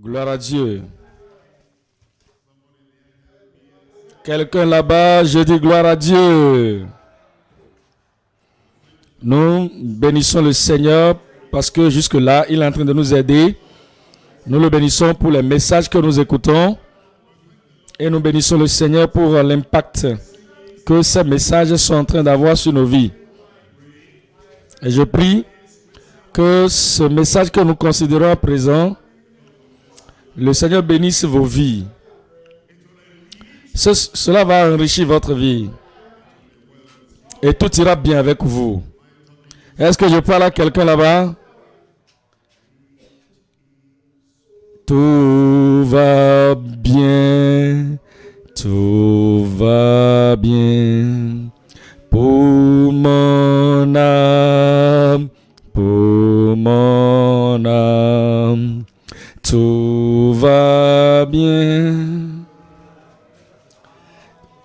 Gloire à Dieu. Quelqu'un là-bas, je dis gloire à Dieu. Nous bénissons le Seigneur parce que jusque-là, il est en train de nous aider. Nous le bénissons pour les messages que nous écoutons. Et nous bénissons le Seigneur pour l'impact que ces messages sont en train d'avoir sur nos vies. Et je prie que ce message que nous considérons à présent, le Seigneur bénisse vos vies. Cela va enrichir votre vie. Et tout ira bien avec vous. Est-ce que je parle à quelqu'un là-bas? Tout va bien. Tout va bien. Pour mon âme. Pour mon âme. Tout va bien.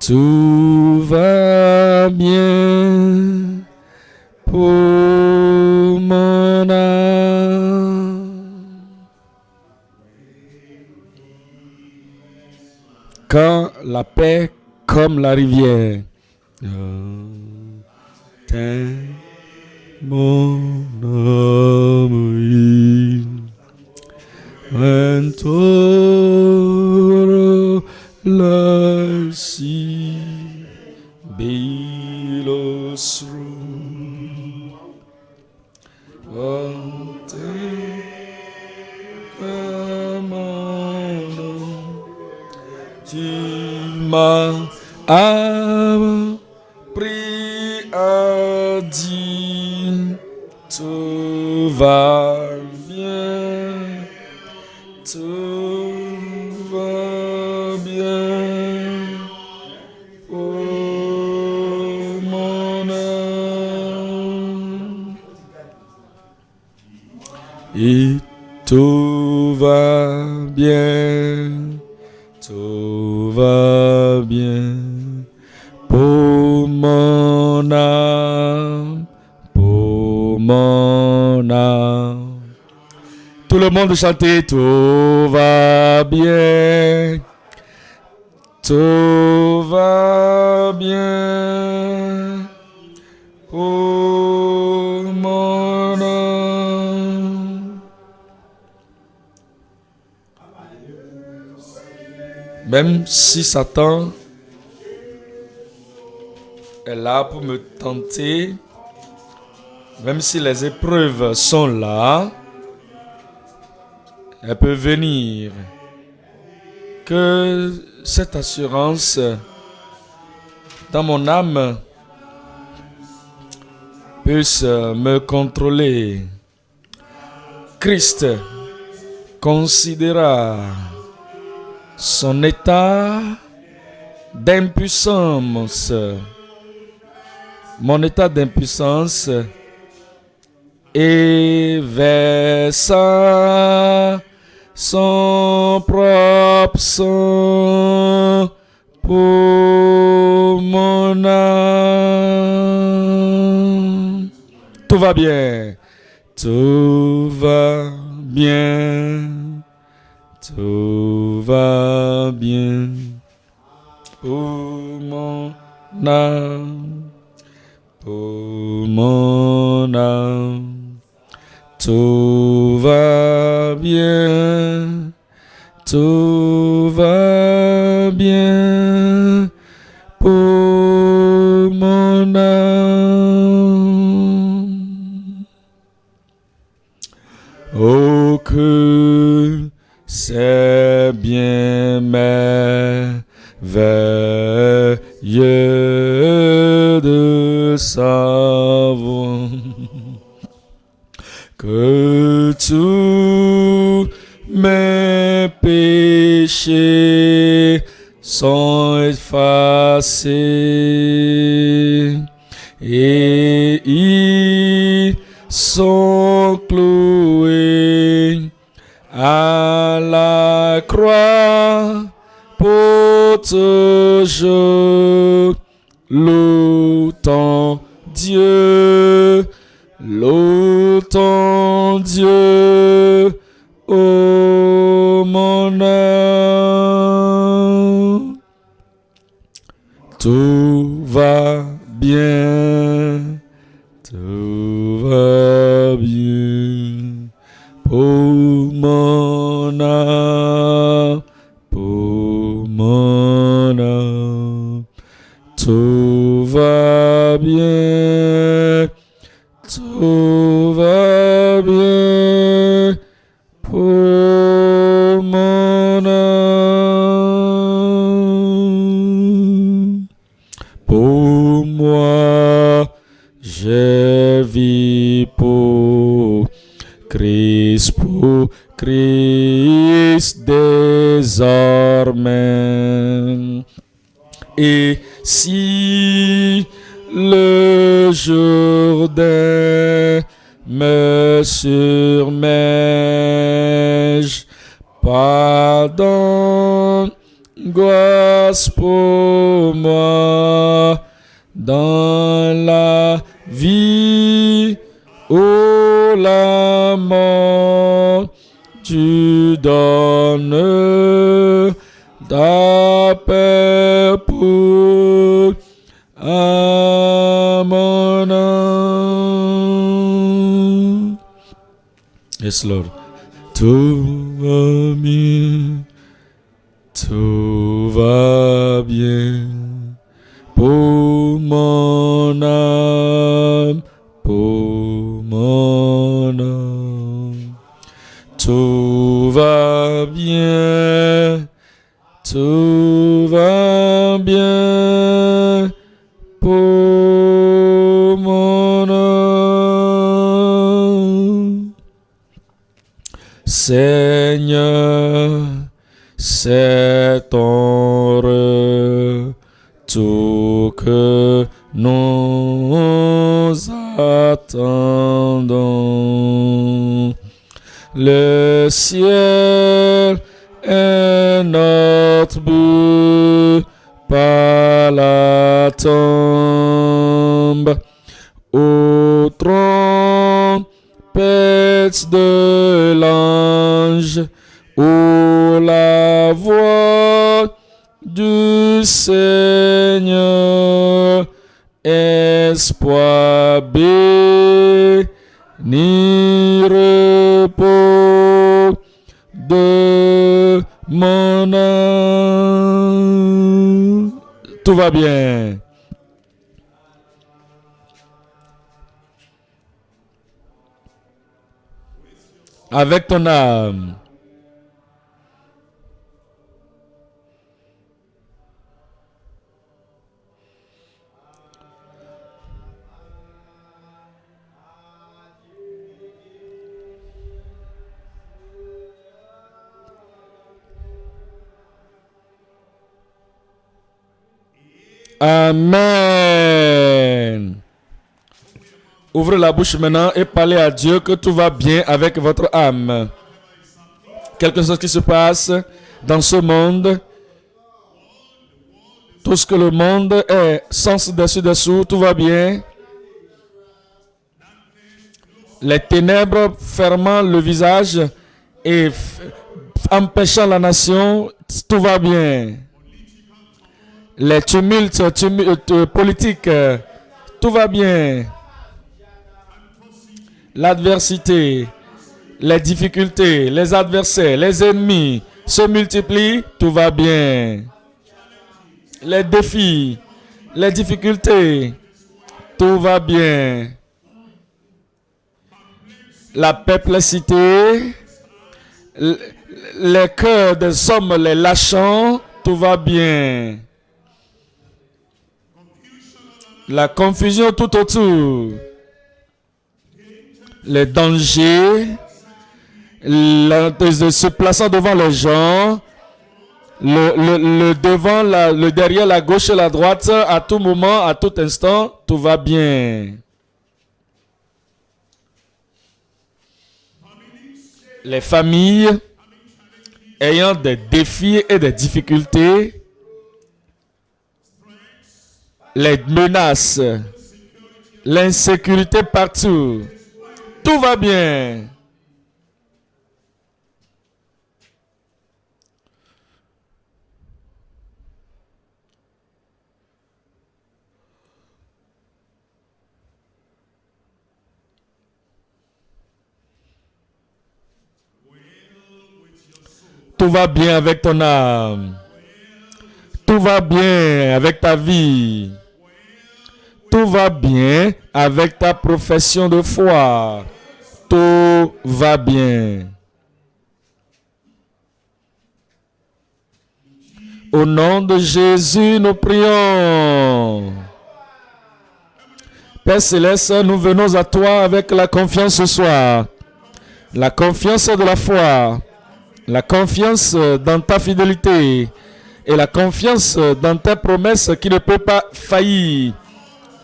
Tout va bien pour mon âme. Quand la paix comme la rivière. Mon âme. Ventoro la si bilosrum ante amano tu m'as appris à dire tout va bien, tout va bien pour mon âme. Et tout va bien, tout va bien pour mon âme, pour mon âme. Tout le monde chantait, tout va bien, tout va bien pour mon âme. Même si Satan est là pour me tenter, même si les épreuves sont là, elle peut venir. Que cette assurance dans mon âme puisse me contrôler. Christ considéra son état d'impuissance, mon état d'impuissance, et versa son propre sang pour mon âme. Tout va bien, tout va bien, tout va bien pour mon âme, pour mon âme. Tout va bien, tout va bien pour mon âme. Oh, que c'est bien merveilleux de savoir que tous mes péchés sont effacés et ils sont cloués à la croix pour toujours. Loue ton Dieu, loue ton Dieu, ô mon âme, pour mon âme. Tout va bien, tout va bien pour mon âme. Pour moi, je vis pour Christ désormais. Et si le Jourdain me surmerge, pardon, grâce pour moi dans la vie ou la mort, tu donnes ta paix pour à mon âme. Yes, Lord. Tout va bien, tout va bien pour mon âme, pour mon âme. Tout va bien, tout va bien pour mon âme. Seigneur, c'est ton retour que nous attendons. Le ciel est notre but, pas la tombe. Au trompette de l'ange, ô la voix du Seigneur, espoir béni, repos de mon âme. Tout va bien. Avec ton âme. Amen. Ouvrez la bouche maintenant et parlez à Dieu que tout va bien avec votre âme. Quelque chose qui se passe dans ce monde, tout ce que le monde est sens dessus, tout va bien. Les ténèbres fermant le visage et empêchant la nation, tout va bien. Les tumultes politiques, tout va bien. L'adversité, les difficultés, les adversaires, les ennemis se multiplient, tout va bien. Les défis, les difficultés, tout va bien. La perplexité, les cœurs des hommes les lâchant, tout va bien. La confusion tout autour, les dangers, se plaçant devant les gens, le devant, le derrière, la gauche et la droite, à tout moment, à tout instant, tout va bien. Les familles ayant des défis et des difficultés, les menaces, l'insécurité partout, tout va bien. Tout va bien avec ton âme. Tout va bien avec ta vie. Tout va bien avec ta profession de foi. Tout va bien. Au nom de Jésus, nous prions. Père Céleste, nous venons à toi avec la confiance ce soir. La confiance de la foi. La confiance dans ta fidélité. Et la confiance dans tes promesses qui ne peut pas faillir.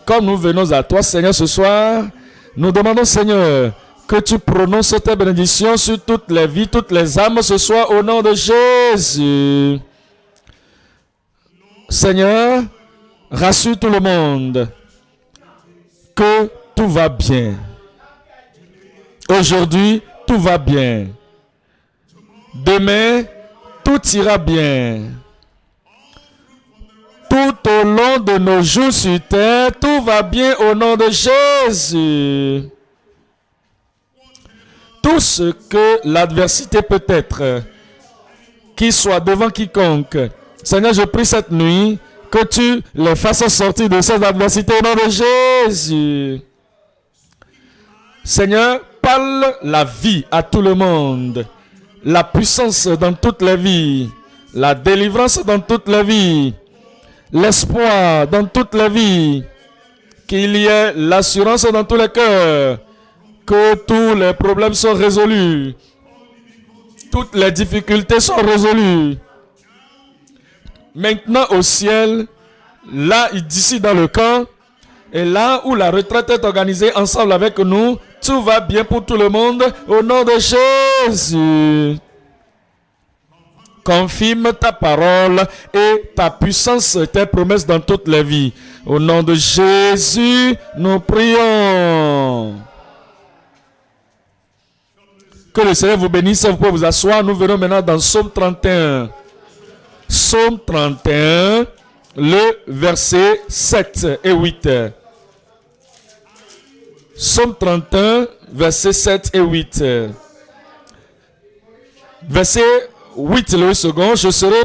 Comme nous venons à toi, Seigneur, ce soir, nous demandons, Seigneur, que tu prononces tes bénédictions sur toutes les vies, toutes les âmes ce soir, au nom de Jésus. Seigneur, rassure tout le monde que tout va bien. Aujourd'hui, tout va bien. Demain, tout ira bien. Tout au long de nos jours sur terre, tout va bien au nom de Jésus. Tout ce que l'adversité peut être, qu'il soit devant quiconque, Seigneur, je prie cette nuit que tu les fasses sortir de cette adversité au nom de Jésus. Seigneur, parle la vie à tout le monde, la puissance dans toutes les vies, la délivrance dans toutes les vies, l'espoir dans toutes les vies, qu'il y ait l'assurance dans tous les cœurs, que tous les problèmes sont résolus, toutes les difficultés sont résolues. Maintenant au ciel, là d'ici dans le camp, et là où la retraite est organisée ensemble avec nous, tout va bien pour tout le monde au nom de Jésus. Confirme ta parole et ta puissance, tes promesses dans toutes les vies. Au nom de Jésus, nous prions. Que le Seigneur vous bénisse, vous pouvez vous asseoir. Nous venons maintenant dans Psaume 31. Psaume 31, le verset 7 et 8. Psaume 31, verset 7 et 8. Verset 8, le second. Je serai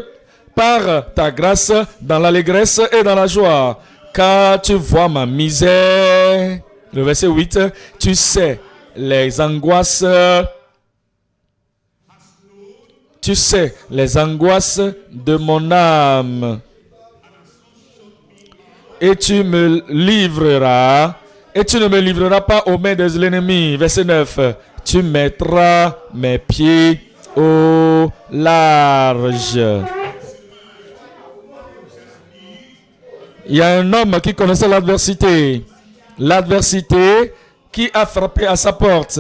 par ta grâce dans l'allégresse et dans la joie, car tu vois ma misère. Le verset 8, tu sais les angoisses. Tu sais les angoisses de mon âme. Et tu me livreras, et tu ne me livreras pas aux mains de l'ennemi. Verset 9. Tu mettras mes pieds au large. Il y a un homme qui connaissait l'adversité. L'adversité qui a frappé à sa porte.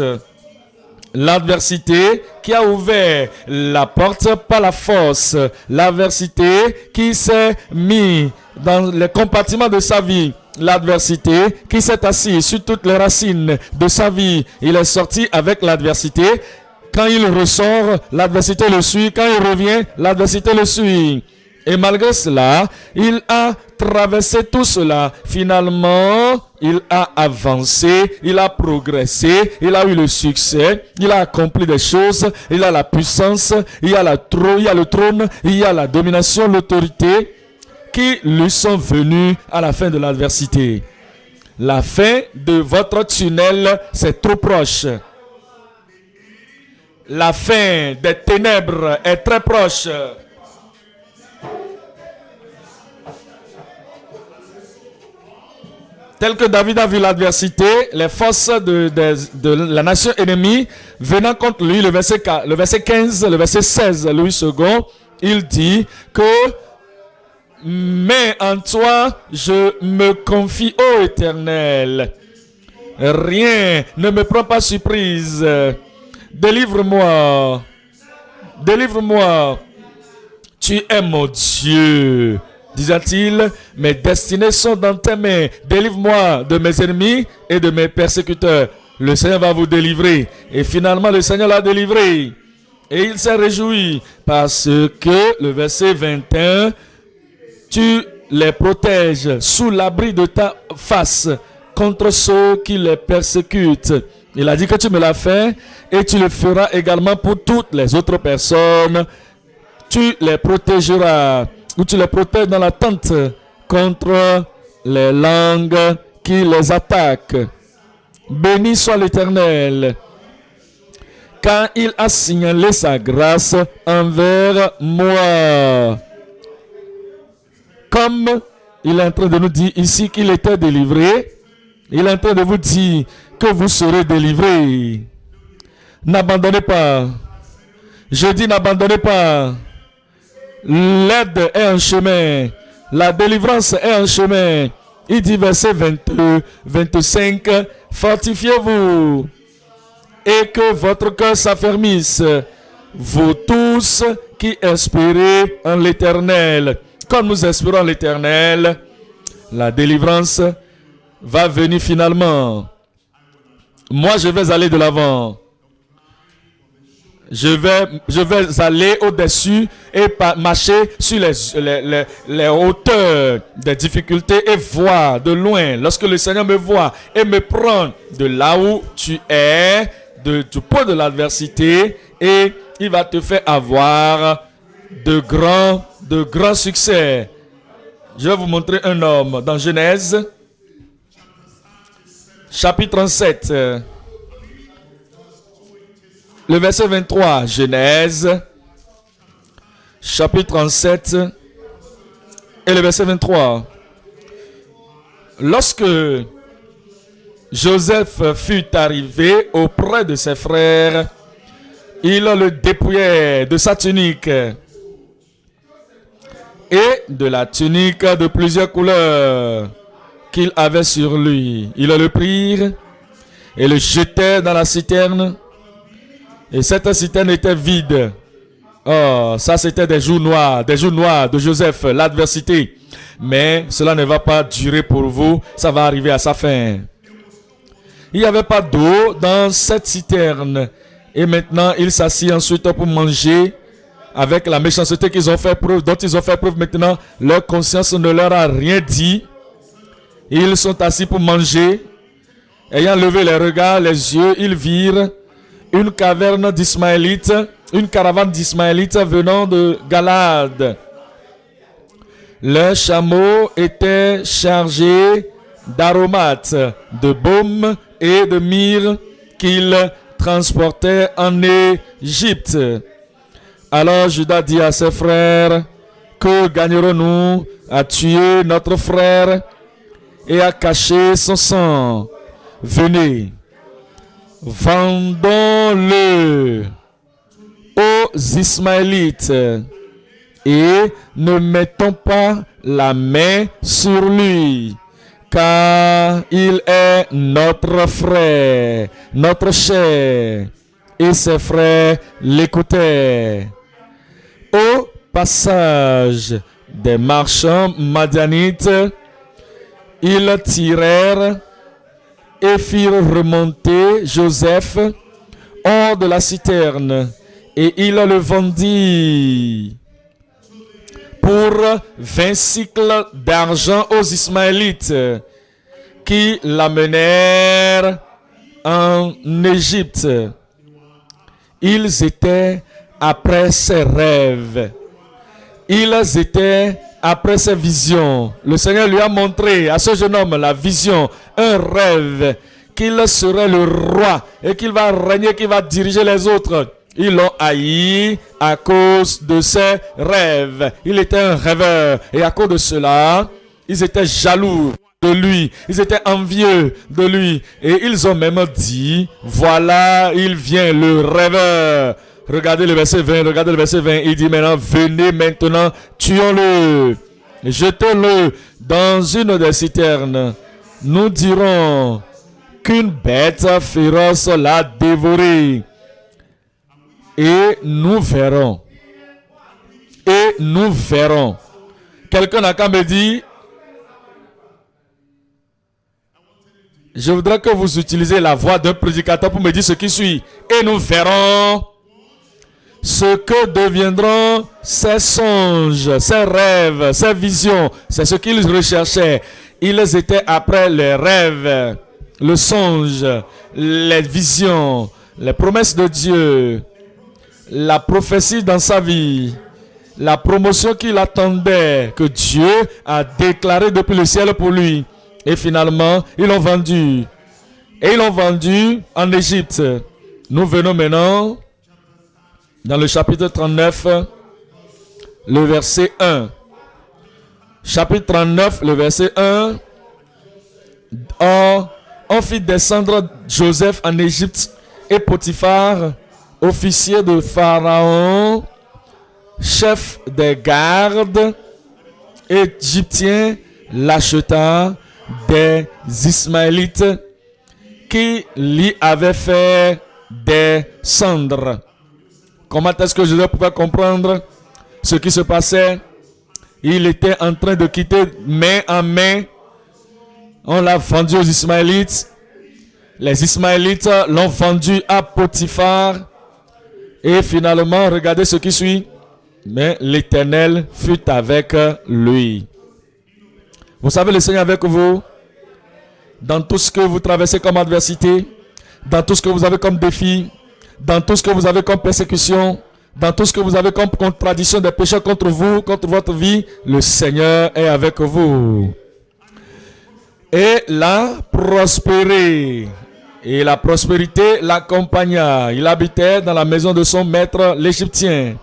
L'adversité qui a ouvert la porte par la force. L'adversité qui s'est mise dans les compartiments de sa vie. L'adversité qui s'est assise sur toutes les racines de sa vie. Il est sorti avec l'adversité. Quand il ressort, l'adversité le suit. Quand il revient, l'adversité le suit. Et malgré cela, il a traversé tout cela. Finalement, il a avancé, il a progressé, il a eu le succès, il a accompli des choses, il a la puissance, il y a le trône, il y a la domination, l'autorité qui lui sont venus à la fin de l'adversité. La fin de votre tunnel, c'est trop proche. La fin des ténèbres est très proche. Tel que David a vu l'adversité, les forces de la nation ennemie venant contre lui, le verset 15, le verset 16, Louis II, il dit que « Mais en toi, je me confie, ô Éternel. Rien ne me prend pas surprise. Délivre-moi. Délivre-moi. Tu es mon Dieu. » Disait-il, mes destinées sont dans tes mains. Délivre-moi de mes ennemis et de mes persécuteurs. Le Seigneur va vous délivrer. Et finalement, le Seigneur l'a délivré. Et il s'est réjoui parce que, le verset 21, tu les protèges sous l'abri de ta face contre ceux qui les persécutent. Il a dit que tu me l'as fait et tu le feras également pour toutes les autres personnes tu les protégeras, ou tu les protèges dans la tente contre les langues qui les attaquent. Béni soit l'Éternel, car il a signalé sa grâce envers moi. Comme il est en train de nous dire ici qu'il était délivré, il est en train de vous dire que vous serez délivrés. N'abandonnez pas. Je dis n'abandonnez pas. L'aide est en chemin. La délivrance est en chemin. Il dit verset 22, 25, fortifiez-vous et que votre cœur s'affermisse, vous tous qui espérez en l'Éternel. Quand nous espérons en l'Éternel, la délivrance va venir finalement. Moi, je vais aller de l'avant. Je vais aller au-dessus et marcher sur les hauteurs des difficultés et voir de loin. Lorsque le Seigneur me voit et me prend de là où tu es, du point de l'adversité, et il va te faire avoir de grands succès. Je vais vous montrer un homme dans Genèse, chapitre 37. Le verset 23, Genèse, chapitre 37, et le verset 23. Lorsque Joseph fut arrivé auprès de ses frères, il le dépouillait de sa tunique et de la tunique de plusieurs couleurs qu'il avait sur lui. Ils le prirent et le jetèrent dans la citerne. Et cette citerne était vide. Oh, ça c'était des jours noirs de Joseph, l'adversité. Mais cela ne va pas durer pour vous, ça va arriver à sa fin. Il n'y avait pas d'eau dans cette citerne. Et maintenant, ils s'assient ensuite pour manger avec la méchanceté qu'ils ont fait preuve, dont ils ont fait preuve maintenant. Leur conscience ne leur a rien dit. Ils sont assis pour manger. Ayant levé les regards, les yeux, ils virent une caverne d'Ismaélites, une caravane d'Ismaélites venant de Galade. Leurs chameaux étaient chargés d'aromates, de baume et de myrrhe qu'ils transportaient en Égypte. Alors Judas dit à ses frères, que gagnerons-nous à tuer notre frère et à cacher son sang? Venez, vendons-le aux Ismaélites et ne mettons pas la main sur lui, car il est notre frère, notre chair. Et ses frères l'écoutaient. Au passage des marchands madianites, ils tirèrent et firent remonter Joseph hors de la citerne, et il le vendit pour 20 cycles d'argent aux Ismaélites qui l'amenèrent en Égypte. Ils étaient après ses rêves. Ils étaient après ses visions. Le Seigneur lui a montré à ce jeune homme la vision, un rêve, qu'il serait le roi et qu'il va régner, qu'il va diriger les autres. Ils l'ont haï à cause de ses rêves. Il était un rêveur et à cause de cela, ils étaient jaloux de lui. Ils étaient envieux de lui. Et ils ont même dit, voilà, il vient le rêveur. Regardez le verset 20, regardez le verset 20. Il dit maintenant, venez maintenant, tuons-le. Jetez-le dans une des citernes. Nous dirons qu'une bête féroce l'a dévoré. Et nous verrons. Et nous verrons. Quelqu'un n'a qu'à me dire, je voudrais que vous utilisez la voix d'un prédicateur pour me dire ce qui suit. Et nous verrons ce que deviendront ces songes, ces rêves, ces visions. C'est ce qu'ils recherchaient. Ils étaient après les rêves, le songe, les visions, les promesses de Dieu, la prophétie dans sa vie. la promotion qu'il attendait, que Dieu a déclaré depuis le ciel pour lui. Et finalement, ils l'ont vendu. Et ils l'ont vendu en Égypte. Nous venons maintenant dans le chapitre 39, le verset 1. Chapitre 39, le verset 1. On fit descendre Joseph en Égypte et Potiphar, officier de Pharaon, chef des gardes égyptiens, l'acheta des Ismaélites qui lui avaient fait descendre. Comment est-ce que Joseph pouvait comprendre ce qui se passait? Il était en train de quitter main en main. On l'a vendu aux Ismaélites. Les Ismaélites l'ont vendu à Potiphar. Et finalement, regardez ce qui suit. Mais l'Éternel fut avec lui. Vous savez, le Seigneur est avec vous. Dans tout ce que vous traversez comme adversité. Dans tout ce que vous avez comme défi. Dans tout ce que vous avez comme persécution. Dans tout ce que vous avez comme contradiction des péchés contre vous, contre votre vie. Le Seigneur est avec vous. Et l'a prospéré. Et la prospérité l'accompagna. Il habitait dans la maison de son maître l'Égyptien.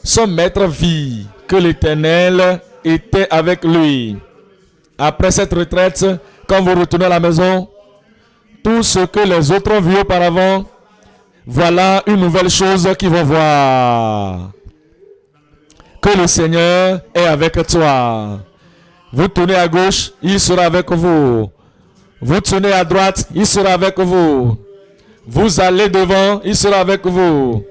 Son maître vit que l'Éternel était avec lui. Après cette retraite, quand vous retournez à la maison, tout ce que les autres ont vu auparavant, voilà une nouvelle chose qu'ils vont voir. Que le Seigneur est avec toi. Vous tournez à gauche, il sera avec vous. Vous tournez à droite, il sera avec vous. Vous allez devant, il sera avec vous.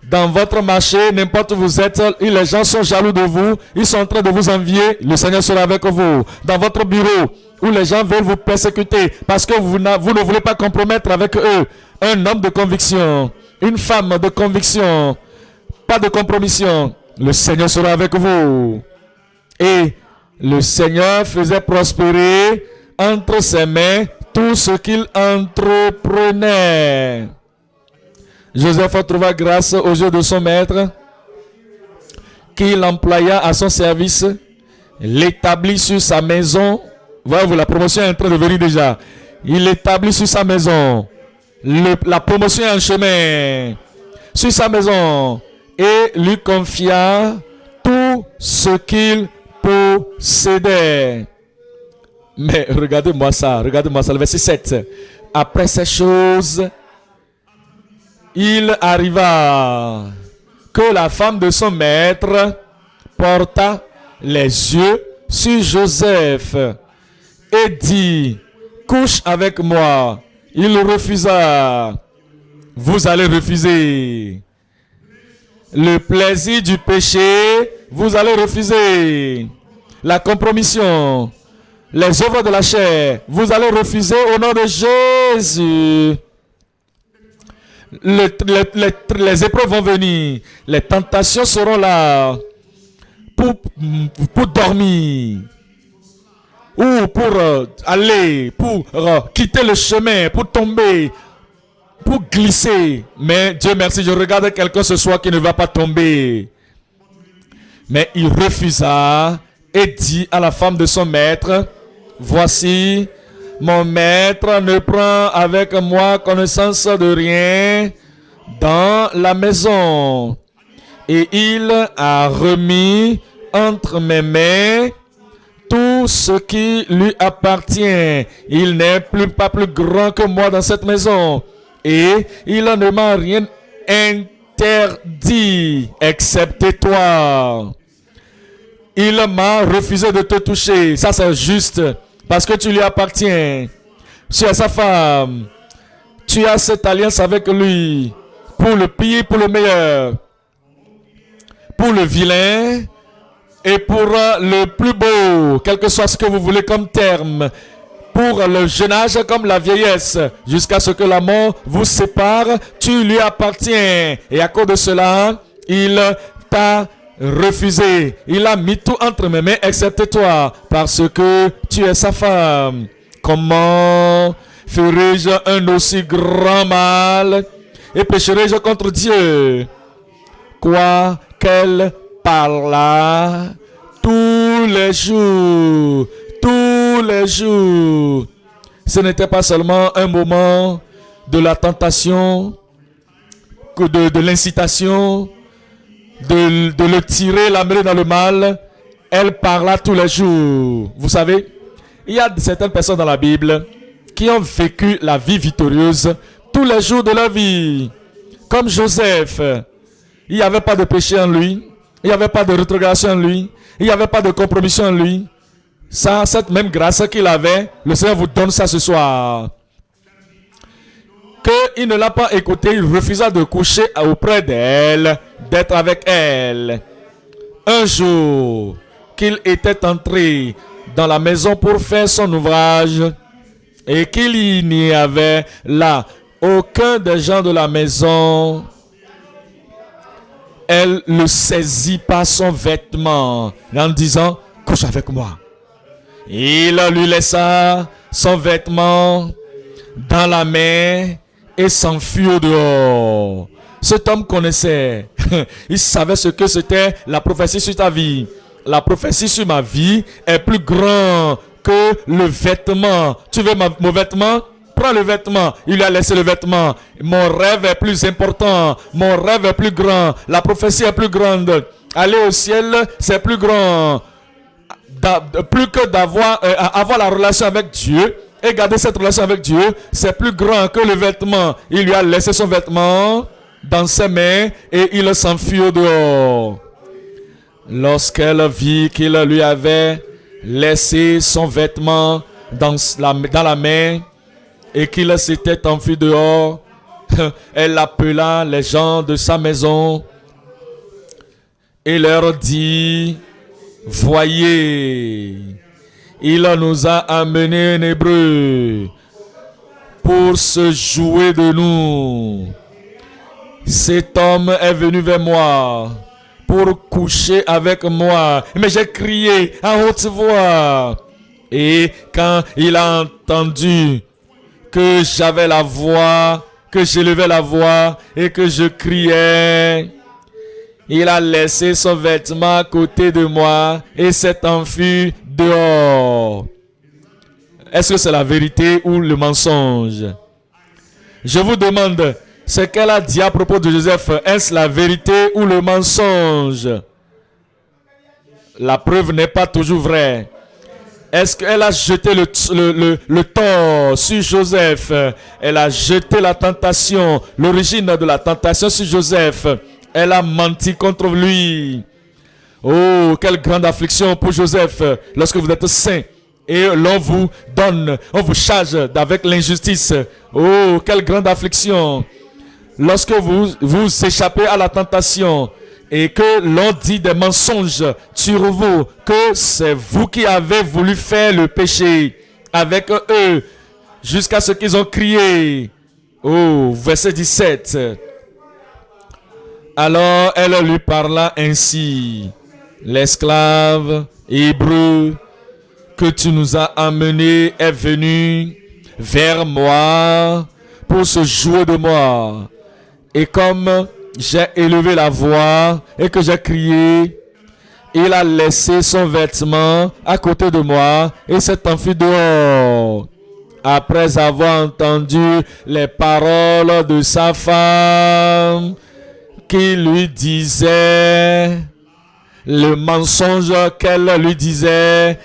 Dans votre marché, n'importe où vous êtes, les gens sont jaloux de vous, ils sont en train de vous envier, le Seigneur sera avec vous. Dans votre bureau, où les gens veulent vous persécuter parce que vous ne voulez pas compromettre avec eux, un homme de conviction, une femme de conviction, pas de compromission, le Seigneur sera avec vous. Et le Seigneur faisait prospérer entre ses mains tout ce qu'il entreprenait. Joseph trouva grâce aux yeux de son maître, qui l'employa à son service, l'établit sur sa maison. Voyez-vous, la promotion est en train de venir déjà. Il l'établit sur sa maison. La promotion est en chemin. Sur sa maison. Et lui confia tout ce qu'il possédait. Mais regardez-moi ça, le verset 7. Après ces choses, il arriva que la femme de son maître porta les yeux sur Joseph et dit, couche avec moi. Il refusa. Vous allez refuser. Le plaisir du péché, vous allez refuser. La compromission, les œuvres de la chair, vous allez refuser au nom de Jésus. Les épreuves vont venir. Les tentations seront là pour dormir. Ou pour aller, pour quitter le chemin, pour tomber, pour glisser. Mais Dieu merci, je regarde quelqu'un ce soir qui ne va pas tomber. Mais il refusa et dit à la femme de son maître, voici, mon maître ne prend avec moi connaissance de rien dans la maison. Et il a remis entre mes mains tout ce qui lui appartient. Il n'est pas plus grand que moi dans cette maison. Et il ne m'a rien interdit, excepté toi. Il m'a refusé de te toucher. Ça, c'est juste. Parce que tu lui appartiens. Tu es sa femme. Tu as cette alliance avec lui. Pour le pire, pour le meilleur. Pour le vilain. Et pour le plus beau. Quel que soit ce que vous voulez comme terme. Pour le jeune âge comme la vieillesse. Jusqu'à ce que la mort vous sépare. Tu lui appartiens. Et à cause de cela, il t'a refusé. Il a mis tout entre mes mains excepté toi, parce que tu es sa femme. Comment ferai-je un aussi grand mal et pécherai-je contre Dieu? Quoi? Quel parla tous les jours. Tous les jours. Ce n'était pas seulement un moment de la tentation, de l'incitation, de le tirer, l'amener dans le mal. Elle parla tous les jours. Vous savez, il y a certaines personnes dans la Bible qui ont vécu la vie victorieuse tous les jours de leur vie. Comme Joseph, il n'y avait pas de péché en lui, il n'y avait pas de rétrogradation en lui, il n'y avait pas de compromission en lui. Ça, cette même grâce qu'il avait, le Seigneur vous donne ça ce soir. Qu'il ne l'a pas écouté, il refusa de coucher auprès d'elle, d'être avec elle. Un jour, qu'il était entré dans la maison pour faire son ouvrage et qu'il n'y avait là aucun des gens de la maison, elle le saisit par son vêtement en disant « Couche avec moi ». Il lui laissa son vêtement dans la main et s'enfuit au dehors. Cet homme connaissait, il savait ce que c'était la prophétie sur ta vie. La prophétie sur ma vie est plus grande que le vêtement. Tu veux mon vêtement? Prends le vêtement. Il lui a laissé le vêtement. Mon rêve est plus important. Mon rêve est plus grand. La prophétie est plus grande. Aller au ciel, c'est plus grand. Plus que d'avoir avoir la relation avec Dieu et garder cette relation avec Dieu, c'est plus grand que le vêtement. Il lui a laissé son vêtement dans ses mains et il s'enfuit au dehors. Lorsqu'elle vit qu'il lui avait laissé son vêtement dans la main et qu'il s'était enfui dehors, elle appela les gens de sa maison et leur dit: voyez, il nous a amenés un Hébreu pour se jouer de nous. Cet homme est venu vers moi pour coucher avec moi. Mais j'ai crié à haute voix. Et quand il a entendu que j'avais la voix, que j'élevais la voix et que je criais, il a laissé son vêtement à côté de moi et s'est enfui dehors. Est-ce que c'est la vérité ou le mensonge? Je vous demande, ce qu'elle a dit à propos de Joseph, est-ce la vérité ou le mensonge? La preuve n'est pas toujours vraie. Est-ce qu'elle a jeté le tort sur Joseph? Elle a jeté la tentation, l'origine de la tentation sur Joseph. Elle a menti contre lui. Oh, quelle grande affliction pour Joseph lorsque vous êtes saint et l'on vous donne, on vous charge avec l'injustice. Oh, quelle grande affliction. Lorsque vous échappez à la tentation et que l'on dit des mensonges sur vous, que c'est vous qui avez voulu faire le péché avec eux jusqu'à ce qu'ils ont crié. Oh, verset 17. Alors elle lui parla ainsi: l'esclave hébreu que tu nous as amené est venu vers moi pour se jouer de moi. Et comme j'ai élevé la voix et que j'ai crié, il a laissé son vêtement à côté de moi et s'est enfui dehors. Après avoir entendu les paroles de sa femme, qui lui disait le mensonge qu'elle lui disait,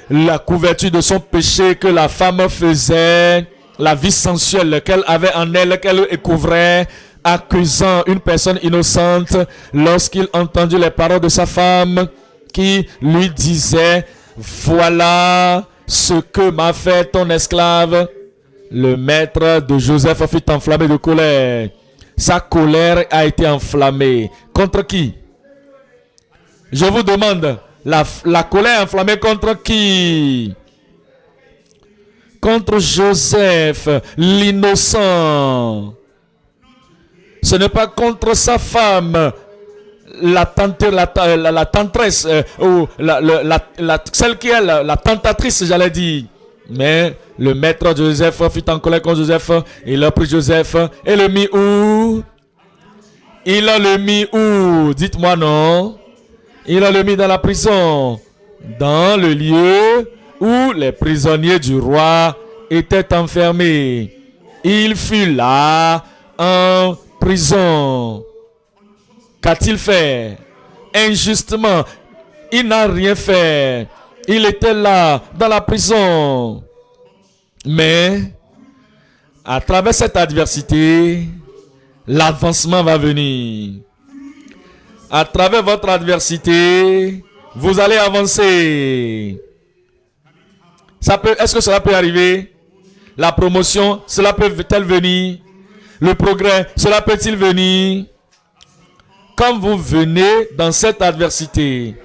la couverture de son péché que la femme faisait, la vie sensuelle qu'elle avait en elle, qu'elle couvrait, accusant une personne innocente. Lorsqu'il entendit les paroles de sa femme qui lui disait: voilà ce que m'a fait ton esclave, le maître de Joseph fut enflammé de colère. Sa colère a été enflammée. Contre qui? Je vous demande, la colère enflammée contre qui? Contre Joseph, l'innocent. Ce n'est pas contre sa femme, la tentresse, ou celle qui est la tentatrice, j'allais dire. Mais le maître de Joseph fut en colère contre Joseph. Il a pris Joseph et le mit où? Il a le mis où? Dites-moi non. Il l'a mis dans la prison, dans le lieu où les prisonniers du roi étaient enfermés. Il fut là en prison. Qu'a-t-il fait? Injustement, il n'a rien fait. Il était là dans la prison. Mais à travers cette adversité, l'avancement va venir. À travers votre adversité, vous allez avancer. Est-ce que cela peut arriver? La promotion, cela peut-elle venir? Le progrès, cela peut-il venir? Quand vous venez dans cette adversité,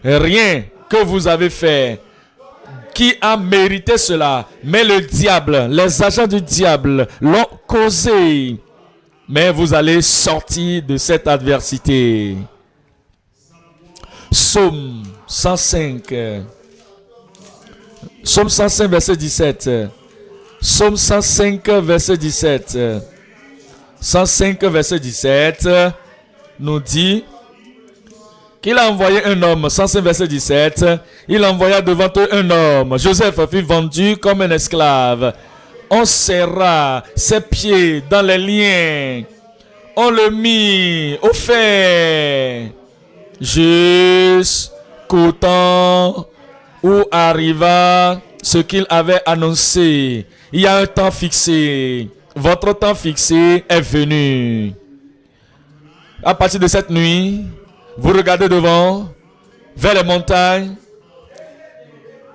rien que vous avez fait qui a mérité cela, mais le diable, les agents du diable l'ont causé. Mais vous allez sortir de cette adversité. Psaume 105. Psaume 105, verset 17. Psaume 105, verset 17. 105, verset 17 nous dit qu'il a envoyé un homme. 105, verset 17. Il envoya devant eux un homme. Joseph fut vendu comme un esclave. On serra ses pieds dans les liens. On le mit au fer. Jusqu'au temps où arriva ce qu'il avait annoncé. Il y a un temps fixé. Votre temps fixé est venu. À partir de cette nuit, vous regardez devant, vers les montagnes.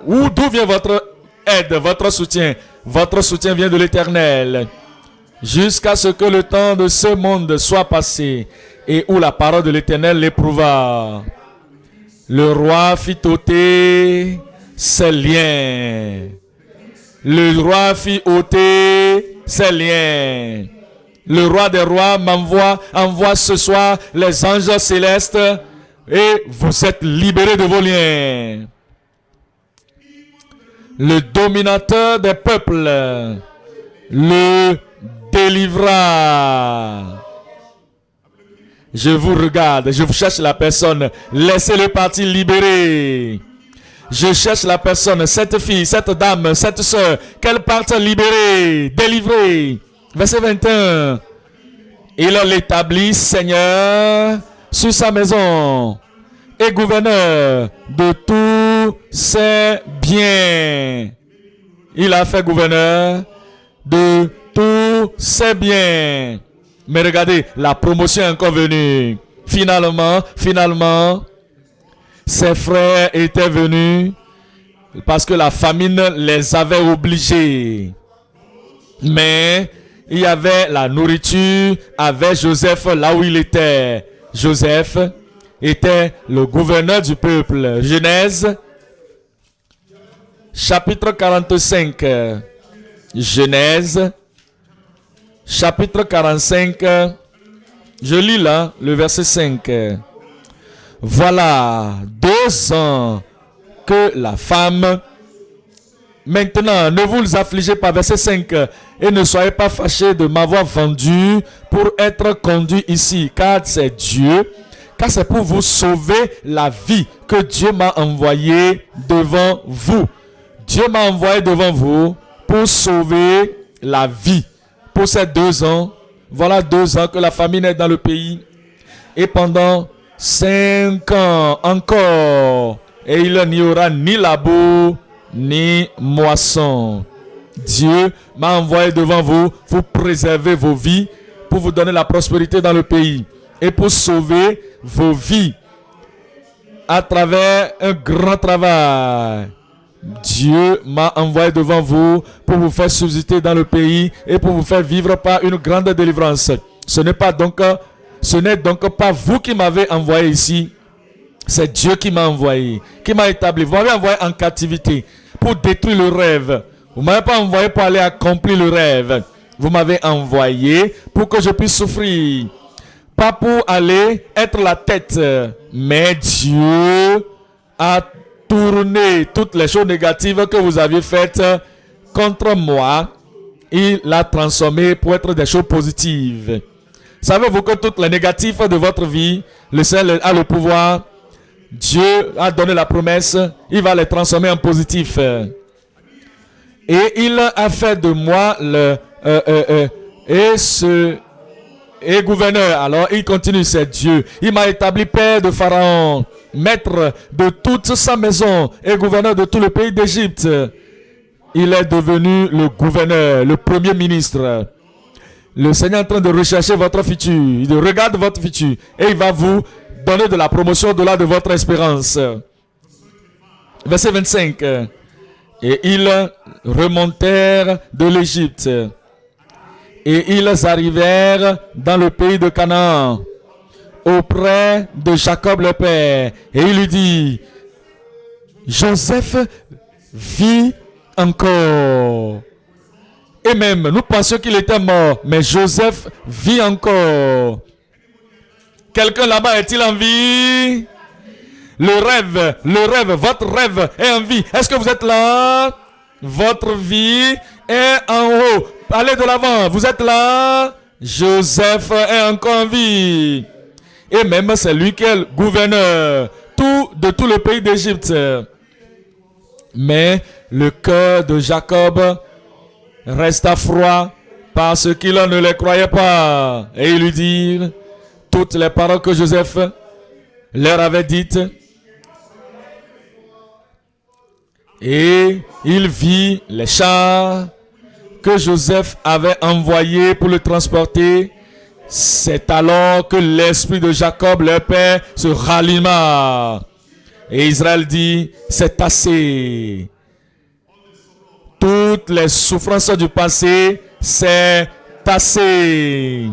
D'où vient votre aide, votre soutien? Votre soutien vient de l'Éternel. Jusqu'à ce que le temps de ce monde soit passé et où la parole de l'Éternel l'éprouva. Le roi fit ôter ses liens. Le roi fit ôter ses liens. Le roi des rois envoie ce soir les anges célestes et vous êtes libérés de vos liens. Le dominateur des peuples le délivra. Je vous regarde, je vous cherche la personne. Laissez-le partir libéré. Je cherche la personne, cette fille, cette dame, cette soeur, qu'elle parte libérée, délivrée. Verset 21. Il l'établit Seigneur sur sa maison et gouverneur de tous ses biens. Il a fait gouverneur de tous ses biens. Mais regardez, la promotion est encore venue. Finalement, ses frères étaient venus parce que la famine les avait obligés. Mais il y avait la nourriture avec Joseph là où il était. Joseph était le gouverneur du peuple. Genèse, chapitre 45. Genèse, chapitre 45. Je lis là le verset 5. Voilà 2 ans que la femme... Maintenant, ne vous affligez pas, verset 5, et ne soyez pas fâchés de m'avoir vendu pour être conduit ici, car c'est Dieu, car c'est pour vous sauver la vie que Dieu m'a envoyé devant vous. Dieu m'a envoyé devant vous pour sauver la vie. Pour ces 2 ans, voilà 2 ans que la famine est dans le pays, et pendant 5 ans encore, et il n'y aura ni labour, ni moisson. Dieu m'a envoyé devant vous pour préserver vos vies, pour vous donner la prospérité dans le pays et pour sauver vos vies à travers un grand travail. Dieu m'a envoyé devant vous pour vous faire subsister dans le pays et pour vous faire vivre par une grande délivrance. Ce n'est donc pas vous qui m'avez envoyé ici. C'est Dieu qui m'a envoyé, qui m'a établi. Vous m'avez envoyé en captivité pour détruire le rêve. Vous ne m'avez pas envoyé pour aller accomplir le rêve. Vous m'avez envoyé pour que je puisse souffrir. Pas pour aller être la tête. Mais Dieu a tourné toutes les choses négatives que vous aviez faites contre moi. Il l'a transformé pour être des choses positives. Savez-vous que toutes les négatives de votre vie, le Seigneur a le pouvoir Dieu a donné la promesse, il va les transformer en positif. Et il a fait de moi et gouverneur. Alors il continue, c'est Dieu. Il m'a établi père de Pharaon, maître de toute sa maison et gouverneur de tout le pays d'Égypte. Il est devenu le gouverneur, le premier ministre. Le Seigneur est en train de rechercher votre futur. Il regarde votre futur et il va vous donner de la promotion au-delà de votre espérance. Verset 25. Et ils remontèrent de l'Égypte. Et ils arrivèrent dans le pays de Canaan, auprès de Jacob le père. Et il lui dit, Joseph vit encore. Et même, nous pensions qu'il était mort, mais Joseph vit encore. Quelqu'un là-bas est-il en vie? Le rêve, votre rêve est en vie. Est-ce que vous êtes là? Votre vie est en haut. Allez de l'avant, vous êtes là? Joseph est encore en vie. Et même c'est lui qui est le gouverneur de tout le pays d'Égypte. Mais le cœur de Jacob resta froid parce qu'il ne les croyait pas. Et il lui dit toutes les paroles que Joseph leur avait dites. Et il vit les chars que Joseph avait envoyés pour le transporter. C'est alors que l'esprit de Jacob, leur père, se ralluma. Et Israël dit, c'est assez. Toutes les souffrances du passé, c'est assez.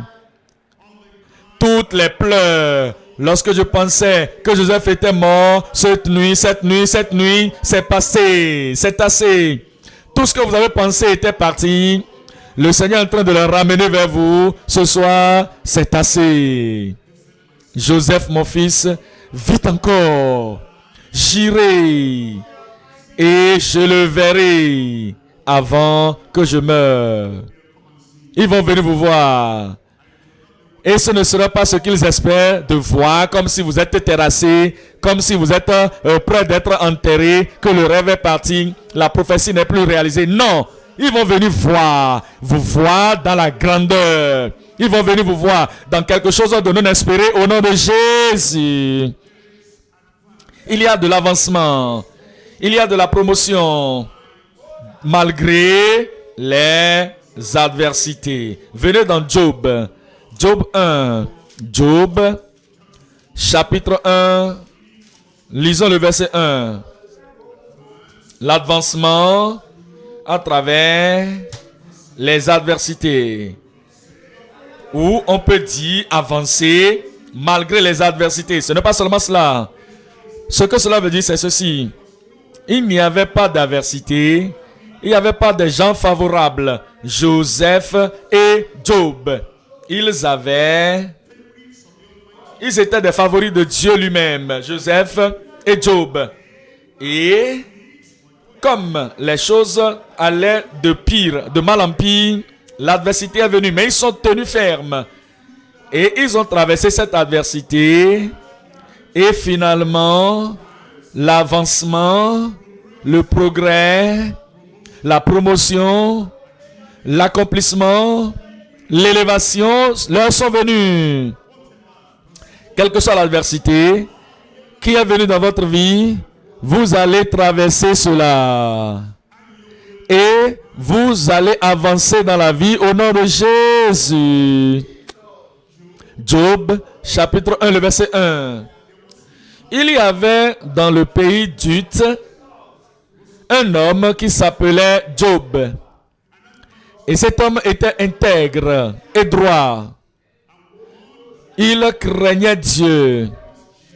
Toutes les pleurs. Lorsque je pensais que Joseph était mort, cette nuit, c'est passé. C'est assez. Tout ce que vous avez pensé était parti. Le Seigneur est en train de le ramener vers vous. Ce soir, c'est assez. Joseph, mon fils, vite encore. J'irai et je le verrai avant que je meure. Ils vont venir vous voir. Et ce ne sera pas ce qu'ils espèrent de voir, comme si vous êtes terrassé, comme si vous êtes prêt d'être enterré, que le rêve est parti, la prophétie n'est plus réalisée. Non, ils vont venir vous voir dans la grandeur. Ils vont venir vous voir dans quelque chose de non espéré au nom de Jésus. Il y a de l'avancement, il y a de la promotion, malgré les adversités. Venez dans Job. Job 1, Job, chapitre 1, lisons le verset 1. L'avancement à travers les adversités. Ou on peut dire avancer malgré les adversités. Ce n'est pas seulement cela. Ce que cela veut dire, c'est ceci. Il n'y avait pas d'adversité. Il n'y avait pas de gens favorables. Joseph et Job. Ils étaient des favoris de Dieu lui-même, Joseph et Job. Et comme les choses allaient de pire, de mal en pire, l'adversité est venue, mais ils sont tenus fermes. Et ils ont traversé cette adversité. Et finalement, l'avancement, le progrès, la promotion, l'accomplissement, l'élévation leur sont venus. Quelle que soit l'adversité qui est venue dans votre vie, vous allez traverser cela. Et vous allez avancer dans la vie au nom de Jésus. Job, chapitre 1, le verset 1. Il y avait dans le pays d'Uth un homme qui s'appelait Job. Et cet homme était intègre et droit. Il craignait Dieu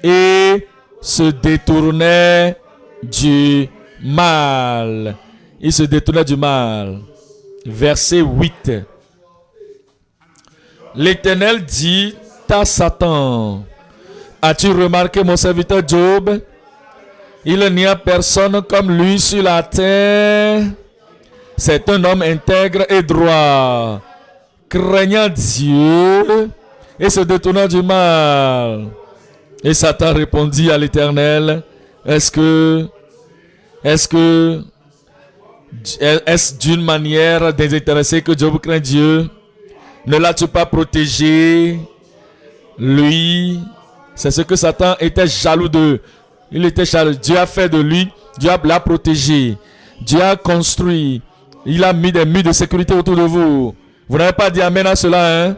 et se détournait du mal. Il se détournait du mal. Verset 8. L'Éternel dit à Satan, as-tu remarqué mon serviteur Job? Il n'y a personne comme lui sur la terre. C'est un homme intègre et droit, craignant Dieu et se détournant du mal. Et Satan répondit à l'Éternel, est-ce d'une manière désintéressée que Job craint Dieu? Ne l'as-tu pas protégé? Lui, c'est ce que Satan était jaloux de. Il était jaloux. Dieu a fait de lui, Dieu l'a protégé. Dieu a construit. Il a mis des murs de sécurité autour de vous. Vous n'avez pas dit amen à cela, hein?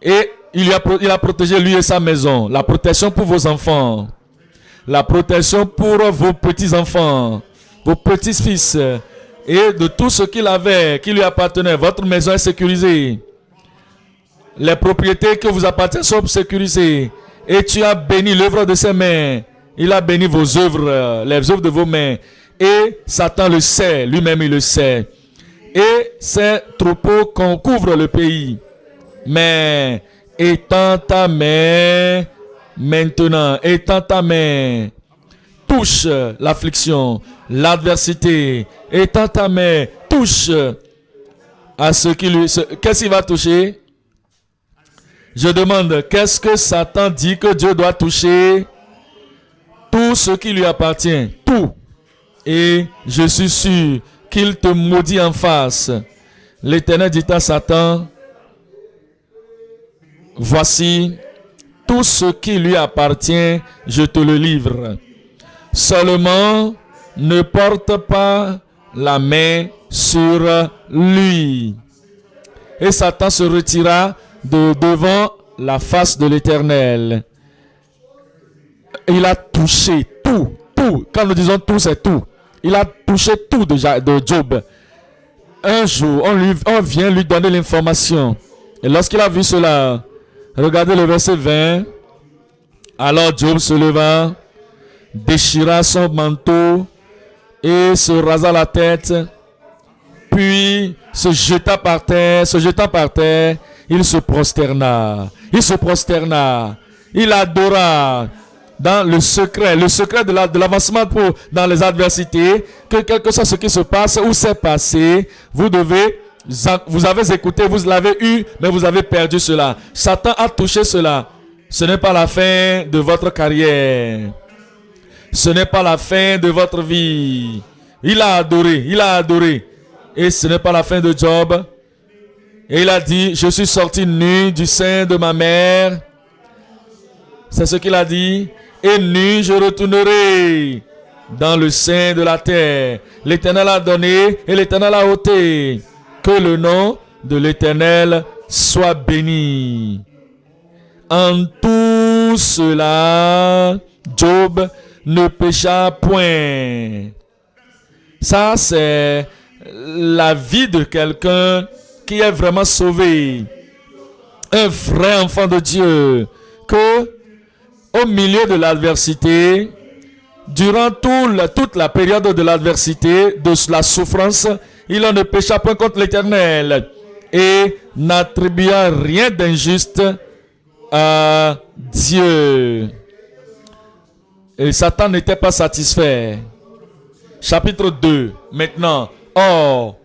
Et il a protégé lui et sa maison. La protection pour vos enfants. La protection pour vos petits-enfants, vos petits-fils. Et de tout ce qu'il avait, qui lui appartenait. Votre maison est sécurisée. Les propriétés que vous appartiennent sont sécurisées. Et tu as béni l'œuvre de ses mains. Il a béni vos œuvres, les œuvres de vos mains. Et Satan le sait, lui-même il le sait. Et ses troupeaux couvrent le pays. Mais étends ta main maintenant, étends ta main, touche l'affliction, l'adversité, étends ta main, touche à ce qui lui... Qu'est-ce qu'il va toucher? Je demande, qu'est-ce que Satan dit que Dieu doit toucher? Tout ce qui lui appartient, tout. Et je suis sûr qu'il te maudit en face. L'Éternel dit à Satan, voici tout ce qui lui appartient, je te le livre. Seulement, ne porte pas la main sur lui. Et Satan se retira de devant la face de l'Éternel. Il a touché tout. Quand nous disons tout, c'est tout. Il a touché tout de Job. Un jour, on vient lui donner l'information. Et lorsqu'il a vu cela, regardez le verset 20. Alors Job se leva, déchira son manteau et se rasa la tête. Puis se jetant par terre, il se prosterna. Il adora dans le secret de l'avancement dans les adversités, que quel que soit ce qui se passe ou s'est passé, vous avez écouté, vous l'avez eu, mais vous avez perdu cela. Satan a touché cela. Ce n'est pas la fin de votre carrière. Ce n'est pas la fin de votre vie. Il a adoré. Et ce n'est pas la fin de Job. Et il a dit, je suis sorti nu du sein de ma mère. C'est ce qu'il a dit. Et nu, je retournerai dans le sein de la terre. L'Éternel a donné et l'Éternel a ôté. Que le nom de l'Éternel soit béni. En tout cela, Job ne pécha point. Ça, c'est la vie de quelqu'un qui est vraiment sauvé. Un vrai enfant de Dieu. Que au milieu de l'adversité, durant toute la période de l'adversité, de la souffrance, il ne pécha point contre l'Éternel et n'attribua rien d'injuste à Dieu. Et Satan n'était pas satisfait. Chapitre 2. Maintenant, or,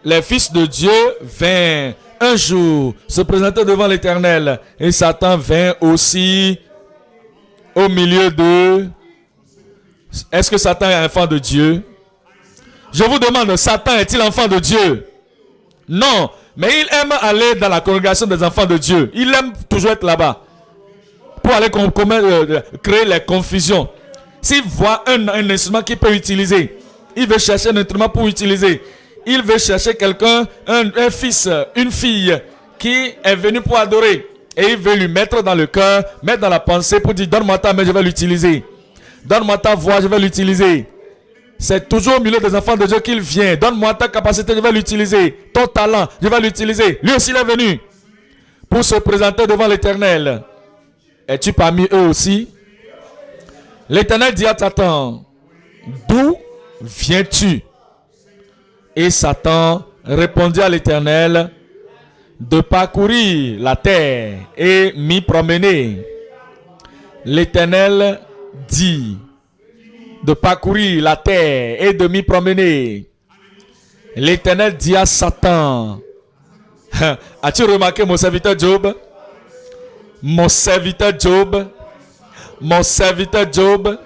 les fils de Dieu vinrent un jour se présenter devant l'Éternel. Et Satan vint aussi au milieu d'eux. Est-ce que Satan est enfant de Dieu? Je vous demande, Satan est-il enfant de Dieu? Non, mais il aime aller dans la congrégation des enfants de Dieu. Il aime toujours être là-bas pour aller créer les confusions. S'il voit un instrument qu'il peut utiliser, il veut chercher un instrument pour utiliser. Il veut chercher quelqu'un, un fils, une fille qui est venu pour adorer. Et il veut lui mettre dans le cœur, mettre dans la pensée pour dire, donne-moi ta main, je vais l'utiliser. Donne-moi ta voix, je vais l'utiliser. C'est toujours au milieu des enfants de Dieu qu'il vient. Donne-moi ta capacité, je vais l'utiliser. Ton talent, je vais l'utiliser. Lui aussi, il est venu pour se présenter devant l'Éternel. Es-tu parmi eux aussi? L'Éternel dit à Satan, d'où viens-tu? Et Satan répondit à l'Éternel, de parcourir la terre et m'y promener. L'Éternel dit, de parcourir la terre et de m'y promener. L'Éternel dit à Satan, As-tu remarqué mon serviteur Job? Mon serviteur Job,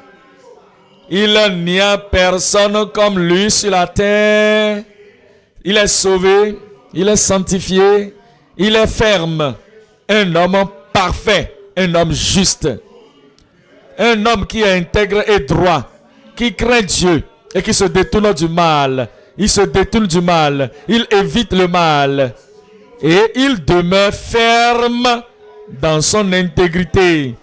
il n'y a personne comme lui sur la terre. Il est sauvé, il est sanctifié, il est ferme. Un homme parfait, un homme juste. Un homme qui est intègre et droit, qui craint Dieu et qui se détourne du mal. Il se détourne du mal, il évite le mal. Et il demeure ferme dans son intégrité.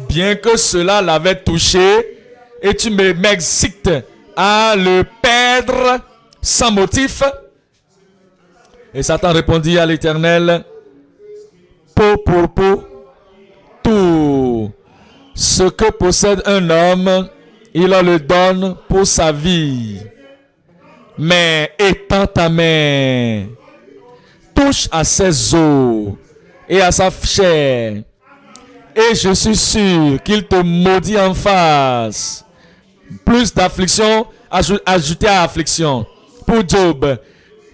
Bien que cela l'avait touché, et tu m'excites à le perdre sans motif. Et Satan répondit à l'Éternel, peau pour peau, tout ce que possède un homme, il en le donne pour sa vie. Mais étends ta main, touche à ses os et à sa chair, et je suis sûr qu'il te maudit en face. Plus d'affliction ajoutée à affliction pour Job,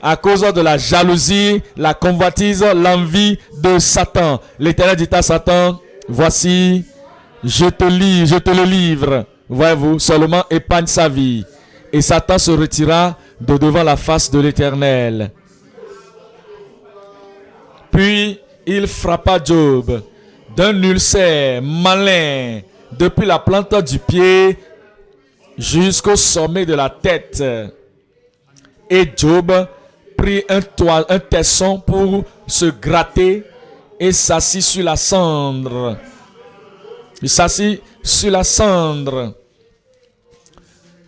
à cause de la jalousie, la convoitise, l'envie de Satan. L'Éternel dit à Satan, voici, je te le livre. Voyez-vous, seulement épargne sa vie. Et Satan se retira de devant la face de l'Éternel. Puis il frappa Job d'un ulcère malin depuis la plante du pied jusqu'au sommet de la tête. Et Job prit un tesson pour se gratter et s'assit sur la cendre. Il s'assit sur la cendre.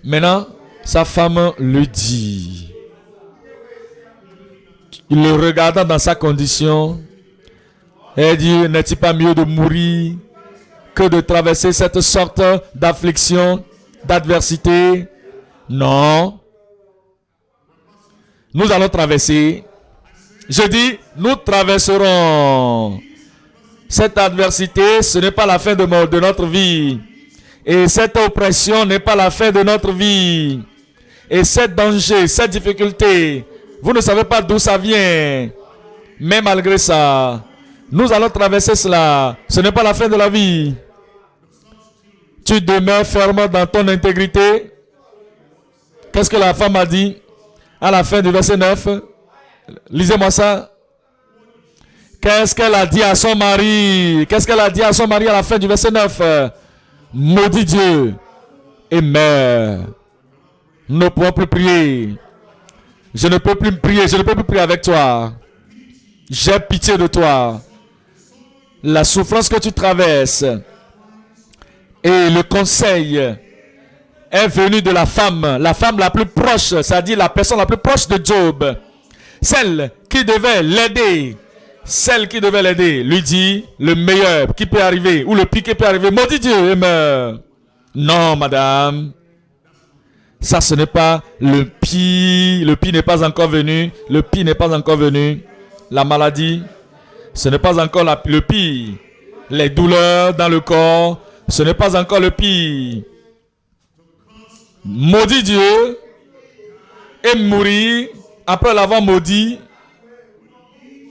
Maintenant, sa femme lui dit, il le regarda dans sa condition, elle dit, n'est-il pas mieux de mourir que de traverser cette sorte d'affliction, d'adversité? Non. Nous allons traverser. Je dis, nous traverserons. Cette adversité, ce n'est pas la fin de notre vie. Et cette oppression n'est pas la fin de notre vie. Et ce danger, cette difficulté, vous ne savez pas d'où ça vient. Mais malgré ça, nous allons traverser cela. Ce n'est pas la fin de la vie. Tu demeures ferme dans ton intégrité. Qu'est-ce que la femme a dit à la fin du verset 9? Lisez-moi ça. Qu'est-ce qu'elle a dit à son mari? Qu'est-ce qu'elle a dit à son mari à la fin du verset 9? Maudit Dieu et meurs. Nous ne pouvons plus prier. Je ne peux plus prier. Je ne peux plus prier avec toi. J'ai pitié de toi. La souffrance que tu traverses et le conseil est venu de la femme la plus proche, c'est-à-dire la personne la plus proche de Job. Celle qui devait l'aider, lui dit le meilleur qui peut arriver, ou le pire qui peut arriver, maudit Dieu et meurt. Non, madame. Ça, ce n'est pas le pire. Le pire n'est pas encore venu. Le pire n'est pas encore venu. La maladie, ce n'est pas encore le pire. Les douleurs dans le corps, ce n'est pas encore le pire. Maudit Dieu et mourir après l'avoir maudit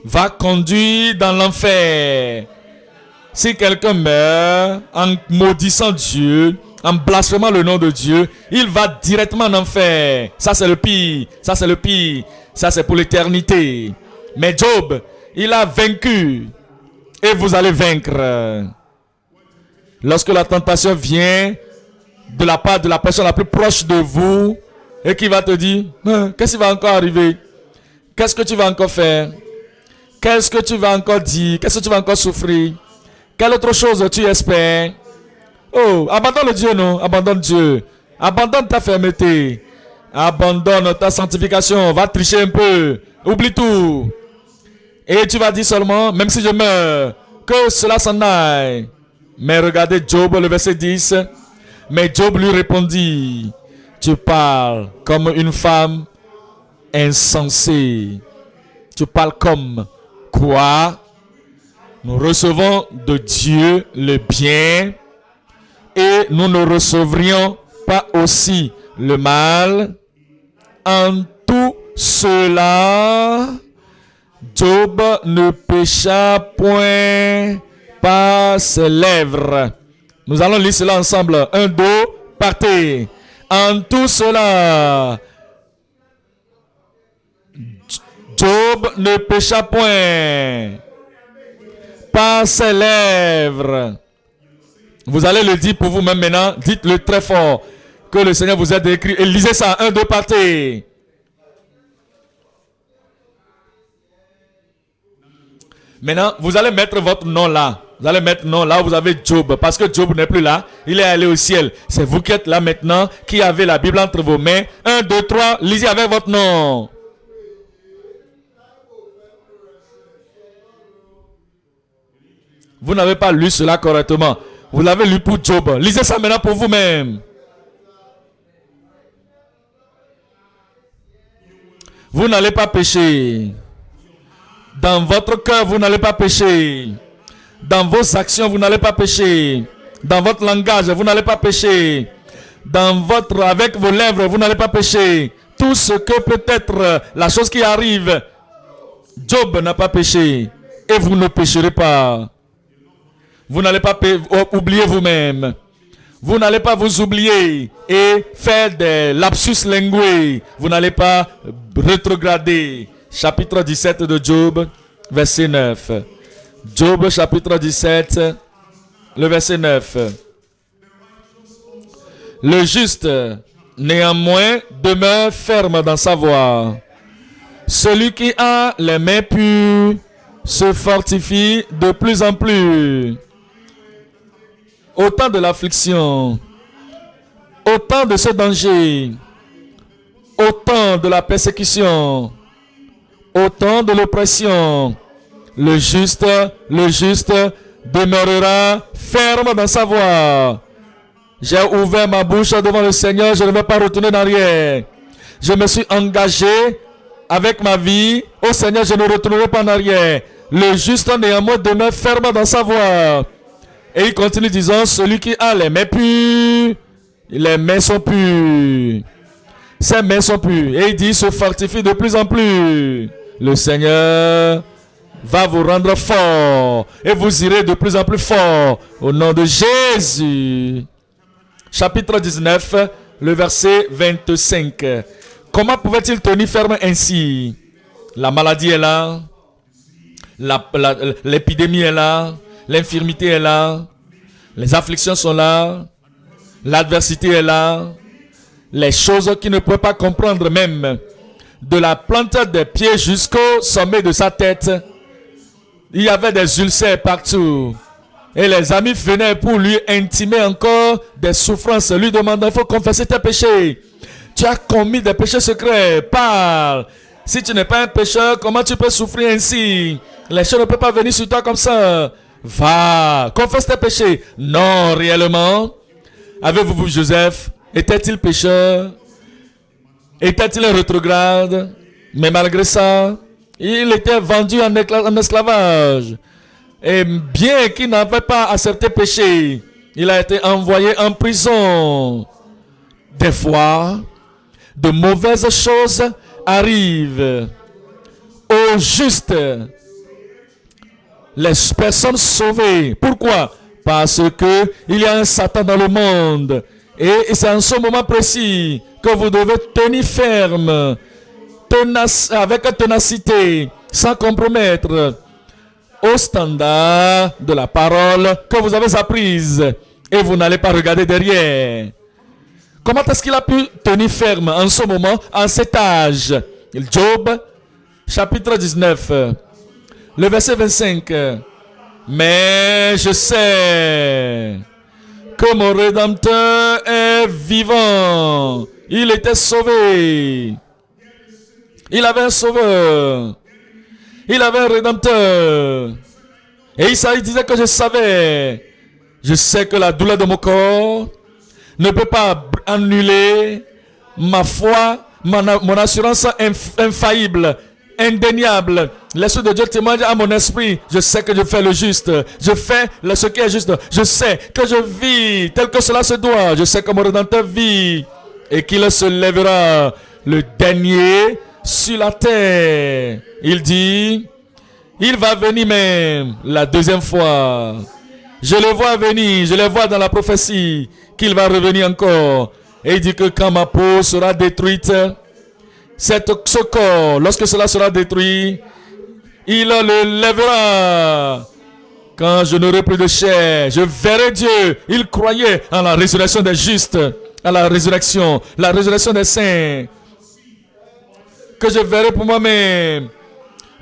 va conduire dans l'enfer. Si quelqu'un meurt en maudissant Dieu, en blasphémant le nom de Dieu, il va directement en enfer. Ça c'est le pire. Ça c'est le pire. Ça c'est pour l'éternité. Mais Job, il a vaincu. Et vous allez vaincre. Lorsque la tentation vient de la part de la personne la plus proche de vous, et qui va te dire, qu'est-ce qui va encore arriver? Qu'est-ce que tu vas encore faire? Qu'est-ce que tu vas encore dire? Qu'est-ce que tu vas encore souffrir? Quelle autre chose tu espères? Oh, abandonne le Dieu, non? Abandonne Dieu. Abandonne ta fermeté. Abandonne ta sanctification. Va tricher un peu. Oublie tout. Et tu vas dire seulement, même si je meurs, que cela s'en aille. Mais regardez Job, le verset 10. Mais Job lui répondit, tu parles comme une femme insensée. Tu parles comme quoi? Nous recevons de Dieu le bien et nous ne recevrions pas aussi le mal. En tout cela, Job ne pécha point par ses lèvres. Nous allons lire cela ensemble. 1, 2, partez. En tout cela, Job ne pécha point par ses lèvres. Vous allez le dire pour vous-même maintenant. Dites-le très fort que le Seigneur vous a décrit. Et lisez ça. 1, 2, partez. Maintenant, vous allez mettre votre nom là. Vous allez mettre nom là où vous avez Job. Parce que Job n'est plus là. Il est allé au ciel. C'est vous qui êtes là maintenant, qui avez la Bible entre vos mains. 1, 2, 3. Lisez avec votre nom. Vous n'avez pas lu cela correctement. Vous l'avez lu pour Job. Lisez ça maintenant pour vous-même. Vous n'allez pas pécher. Dans votre cœur, vous n'allez pas pécher. Dans vos actions, vous n'allez pas pécher. Dans votre langage, vous n'allez pas pécher. Avec vos lèvres, vous n'allez pas pécher. Tout ce que peut être la chose qui arrive, Job n'a pas péché. Et vous ne pécherez pas. Vous n'allez pas oublier vous-même. Vous n'allez pas vous oublier et faire des lapsus linguae. Vous n'allez pas rétrograder. Chapitre 17 de Job, verset 9. Job, chapitre 17, le verset 9. Le juste, néanmoins, demeure ferme dans sa voie. Celui qui a les mains pures se fortifie de plus en plus. Au temps de l'affliction, au temps de ce danger, au temps de la persécution, au temps de l'oppression, le juste demeurera ferme dans sa voie. J'ai ouvert ma bouche devant le Seigneur, je ne vais pas retourner en arrière. Je me suis engagé avec ma vie. Au Seigneur, je ne retournerai pas en arrière. Le juste néanmoins demeure ferme dans sa voie. Et il continue disant, celui qui a les mains pures, les mains sont pures. Ses mains sont pures. Et il dit, se fortifie de plus en plus. Le Seigneur va vous rendre fort. Et vous irez de plus en plus fort. Au nom de Jésus. Chapitre 19, le verset 25. Comment pouvait-il tenir ferme ainsi? La maladie est là. L'épidémie est là. L'infirmité est là. Les afflictions sont là. L'adversité est là. Les choses qu'il ne peut pas comprendre même. De la plante des pieds jusqu'au sommet de sa tête. Il y avait des ulcères partout. Et les amis venaient pour lui intimer encore des souffrances. Lui demandant, il faut confesser tes péchés. Tu as commis des péchés secrets. Parle. Si tu n'es pas un pécheur, comment tu peux souffrir ainsi? Les choses ne peuvent pas venir sur toi comme ça. Va, confesse tes péchés. Non, réellement. Avez-vous vu Joseph? Était-il pécheur? Était-il rétrograde? Mais malgré ça, il était vendu en esclavage. Et bien qu'il n'avait pas accepté péché, il a été envoyé en prison. Des fois, de mauvaises choses arrivent aux justes. Les personnes sauvées. Pourquoi? Parce que il y a un Satan dans le monde. Et c'est en ce moment précis que vous devez tenir ferme, avec ténacité, sans compromettre, au standard de la parole que vous avez apprise. Et vous n'allez pas regarder derrière. Comment est-ce qu'il a pu tenir ferme en ce moment, en cet âge? Job, chapitre 19. Le verset 25. Mais je sais que mon Rédempteur est vivant. Il était sauvé. Il avait un sauveur. Il avait un Rédempteur. Et il disait que je savais. Je sais que la douleur de mon corps ne peut pas annuler ma foi, mon assurance infaillible, indéniable. L'Esprit de Dieu témoigne à mon esprit. Je sais que je fais le juste. Je fais ce qui est juste. Je sais que je vis tel que cela se doit. Je sais que mon Rédempteur vit et qu'il se lèvera le dernier sur la terre. Il dit, Il va venir même la deuxième fois. Je le vois venir, je le vois dans la prophétie qu'il va revenir encore. Et il dit que quand ma peau sera détruite, ce corps, lorsque cela sera détruit, il le lèvera. Quand je n'aurai plus de chair, je verrai Dieu. Il croyait en la résurrection des justes, à la résurrection des saints. Que je verrai pour moi-même.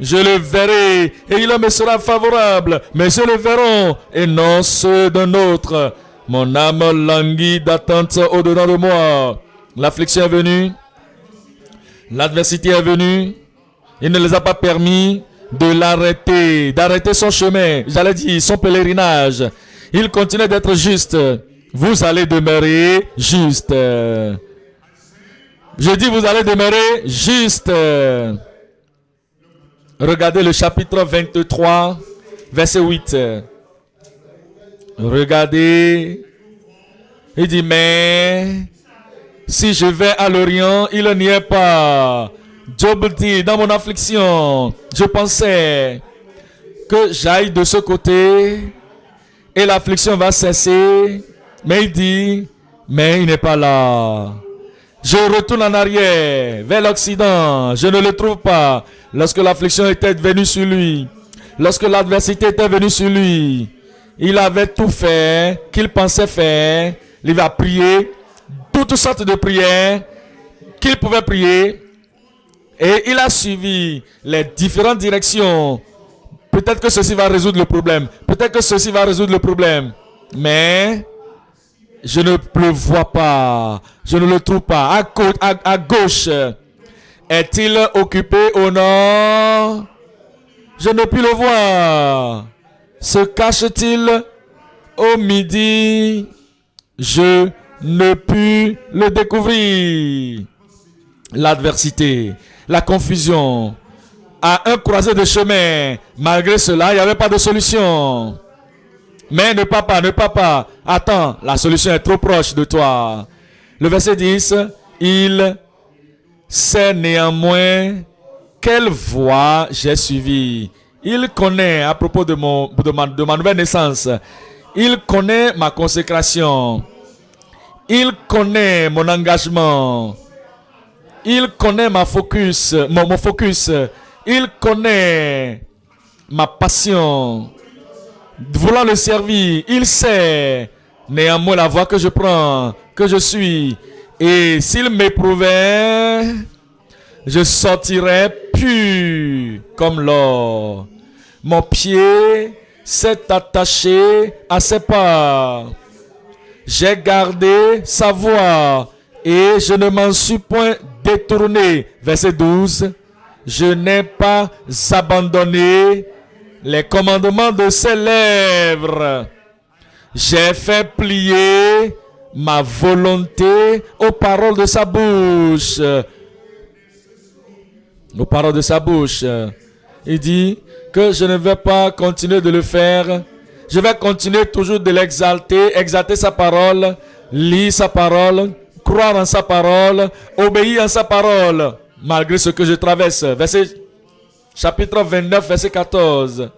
Je le verrai et il me sera favorable. Mais je le verrai et non ceux d'un autre. Mon âme languit d'attente au-dedans de moi. L'affliction est venue. L'adversité est venue. Il ne les a pas permis de l'arrêter, d'arrêter son chemin. J'allais dire son pèlerinage. Il continue d'être juste. Vous allez demeurer juste. Je dis vous allez demeurer juste. Regardez le chapitre 23, verset 8. Regardez. Il dit, mais si je vais à l'Orient, il n'y est pas. Job dit, dans mon affliction, je pensais que j'aille de ce côté et l'affliction va cesser. Mais il dit, mais il n'est pas là. Je retourne en arrière, vers l'Occident. Je ne le trouve pas. Lorsque l'affliction était venue sur lui, lorsque l'adversité était venue sur lui, il avait tout fait qu'il pensait faire. Il va prier toutes sortes de prières qu'il pouvait prier. Et il a suivi les différentes directions. Peut-être que ceci va résoudre le problème. Peut-être que ceci va résoudre le problème. Mais je ne le vois pas. Je ne le trouve pas. À gauche, est-il occupé au nord? Je ne puis le voir. Se cache-t-il au midi? Je ne puis le découvrir. L'adversité, la confusion, à un croisé de chemin. Malgré cela, il n'y avait pas de solution. Mais ne pars pas. Attends, la solution est trop proche de toi. Le verset 10, il sait néanmoins quelle voie j'ai suivie. Il connaît à propos de ma nouvelle naissance. Il connaît ma consécration. Il connaît mon engagement. Il connaît mon focus. Il connaît ma passion. Voulant le servir, il sait néanmoins la voie que je prends, que je suis. Et s'il m'éprouvait, je sortirais pur comme l'or. Mon pied s'est attaché à ses pas. J'ai gardé sa voie et je ne m'en suis point détourné. Verset 12. Je n'ai pas abandonné les commandements de ses lèvres. J'ai fait plier ma volonté aux paroles de sa bouche. Aux paroles de sa bouche. Il dit que je ne vais pas continuer de le faire. Je vais continuer toujours de l'exalter, exalter sa parole, lire sa parole, croire en sa parole, obéir à sa parole, malgré ce que je traverse. Chapitre 29, verset 14.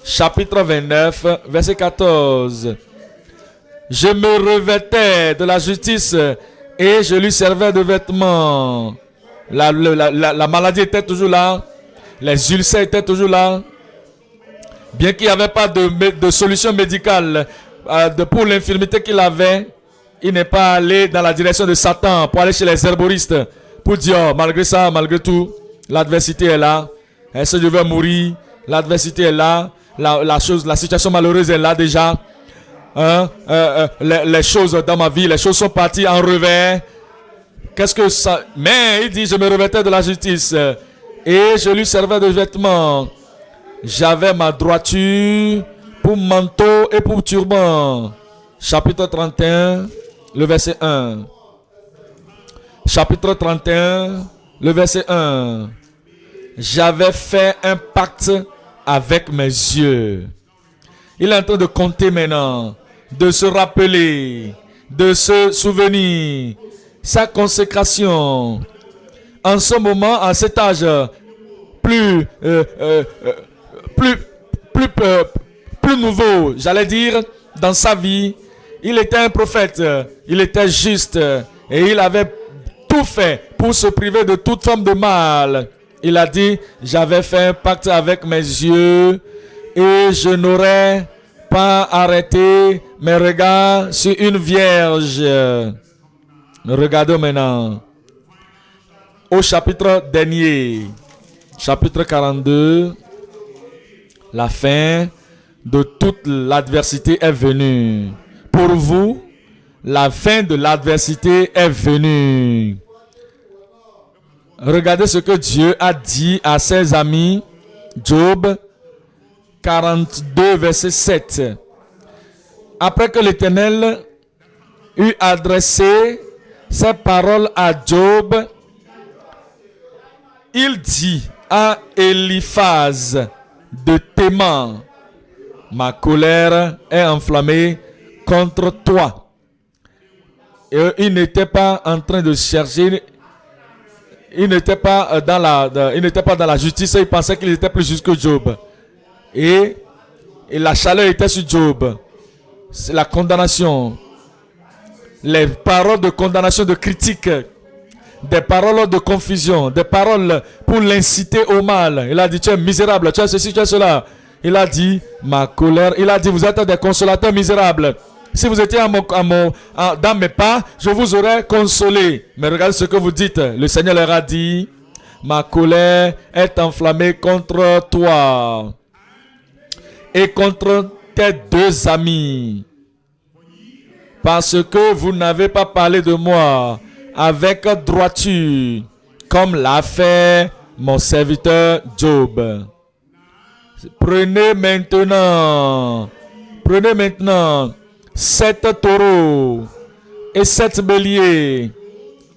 Chapitre 29, verset 14. Je me revêtais de la justice et je lui servais de vêtements. La maladie était toujours là. Les ulcères étaient toujours là. Bien qu'il n'y avait pas de solution médicale pour l'infirmité qu'il avait, il n'est pas allé dans la direction de Satan pour aller chez les herboristes pour dire, oh, malgré ça, malgré tout, l'adversité est là. Est-ce que je vais mourir? L'adversité est là. La situation malheureuse est là déjà. Les choses dans ma vie, les choses sont parties en revers. Qu'est-ce que ça... Mais il dit, je me revêtais de la justice et je lui servais de vêtements. J'avais ma droiture pour manteau et pour turban. Chapitre 31, le verset 1. Chapitre 31, le verset 1. J'avais fait un pacte avec mes yeux. Il est en train de compter maintenant, de se rappeler, de se souvenir, sa consécration. En ce moment, à cet âge, plus, plus, plus, plus nouveau, j'allais dire, dans sa vie. Il était un prophète, il était juste et il avait tout fait pour se priver de toute forme de mal. Il a dit, j'avais fait un pacte avec mes yeux et je n'aurais pas arrêté mes regards sur une vierge. Regardons maintenant au chapitre dernier, chapitre 42. La fin de toute l'adversité est venue. Pour vous, la fin de l'adversité est venue. Regardez ce que Dieu a dit à ses amis. Job 42, verset 7. Après que l'Éternel eut adressé ces paroles à Job, il dit à Eliphaz de Théman, ma colère est enflammée contre toi. Et il n'était pas en train de chercher, il n'était pas dans la justice, il pensait qu'il était plus juste que Job. Et la chaleur était sur Job. C'est la condamnation. Les paroles de condamnation, de critique, des paroles de confusion, des paroles pour l'inciter au mal. Il a dit, tu es misérable, tu es ceci, tu es cela. Il a dit, ma colère. Il a dit, vous êtes des consolateurs misérables. Si vous étiez dans mes pas, je vous aurais consolé. Mais regardez ce que vous dites. Le Seigneur leur a dit, ma colère est enflammée contre toi et contre tes deux amis, parce que vous n'avez pas parlé de moi avec droiture, comme l'a fait mon serviteur Job. Prenez maintenant 7 taureaux et 7 béliers.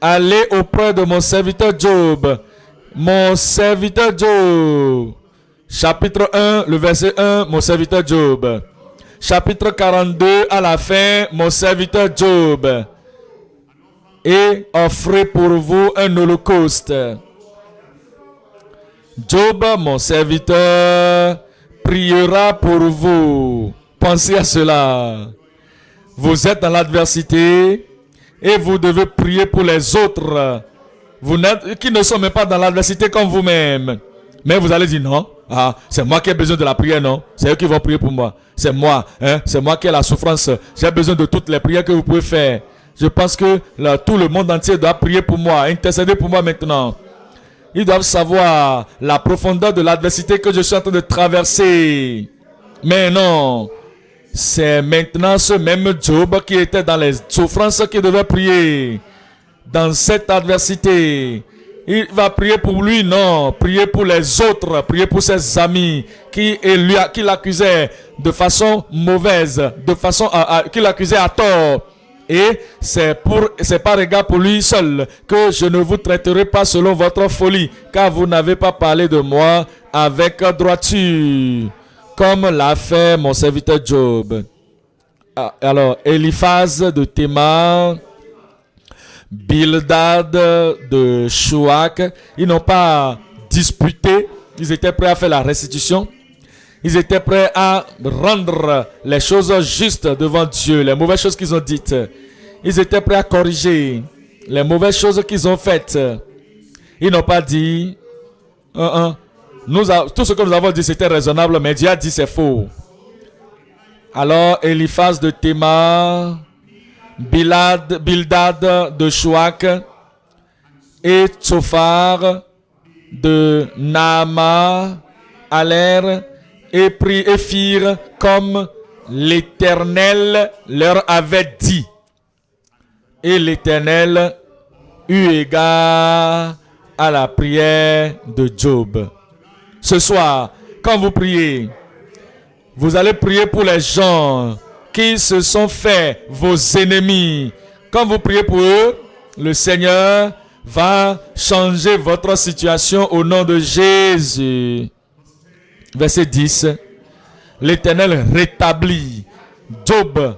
Allez auprès de mon serviteur Job. Mon serviteur Job. Chapitre 1, le verset 1, mon serviteur Job. Chapitre 42, à la fin, mon serviteur Job. Et offrez pour vous un holocauste. Job, mon serviteur, priera pour vous. Pensez à cela. Vous êtes dans l'adversité et vous devez prier pour les autres. Qui ne sont même pas dans l'adversité comme vous-même. Mais vous allez dire non. Ah, c'est moi qui ai besoin de la prière, non? C'est eux qui vont prier pour moi. C'est moi, hein? C'est moi qui ai la souffrance. J'ai besoin de toutes les prières que vous pouvez faire. Je pense que tout le monde entier doit prier pour moi, intercéder pour moi maintenant. Ils doivent savoir la profondeur de l'adversité que je suis en train de traverser. Mais non, c'est maintenant ce même Job qui était dans les souffrances qui devait prier. Dans cette adversité, il va prier pour lui, non. Prier pour les autres, prier pour ses amis qui l'accusaient de façon mauvaise, de façon qui l'accusaient à tort. Et c'est par égard pour lui seul que je ne vous traiterai pas selon votre folie, car vous n'avez pas parlé de moi avec droiture, comme l'a fait mon serviteur Job. Alors, Eliphaz de Théman, Bildad de Shuach, ils n'ont pas disputé, ils étaient prêts à faire la restitution. Ils étaient prêts à rendre les choses justes devant Dieu, les mauvaises choses qu'ils ont dites. Ils étaient prêts à corriger les mauvaises choses qu'ils ont faites. Ils n'ont pas dit, tout ce que nous avons dit c'était raisonnable, mais Dieu a dit c'est faux. Alors Eliphaz de Théman, Bildad de Shuach et Tsophar de Naama allèrent et firent comme l'Éternel leur avait dit. Et l'Éternel eut égard à la prière de Job. Ce soir, quand vous priez, vous allez prier pour les gens qui se sont fait vos ennemis. Quand vous priez pour eux, le Seigneur va changer votre situation au nom de Jésus. Verset 10. L'Éternel rétablit Job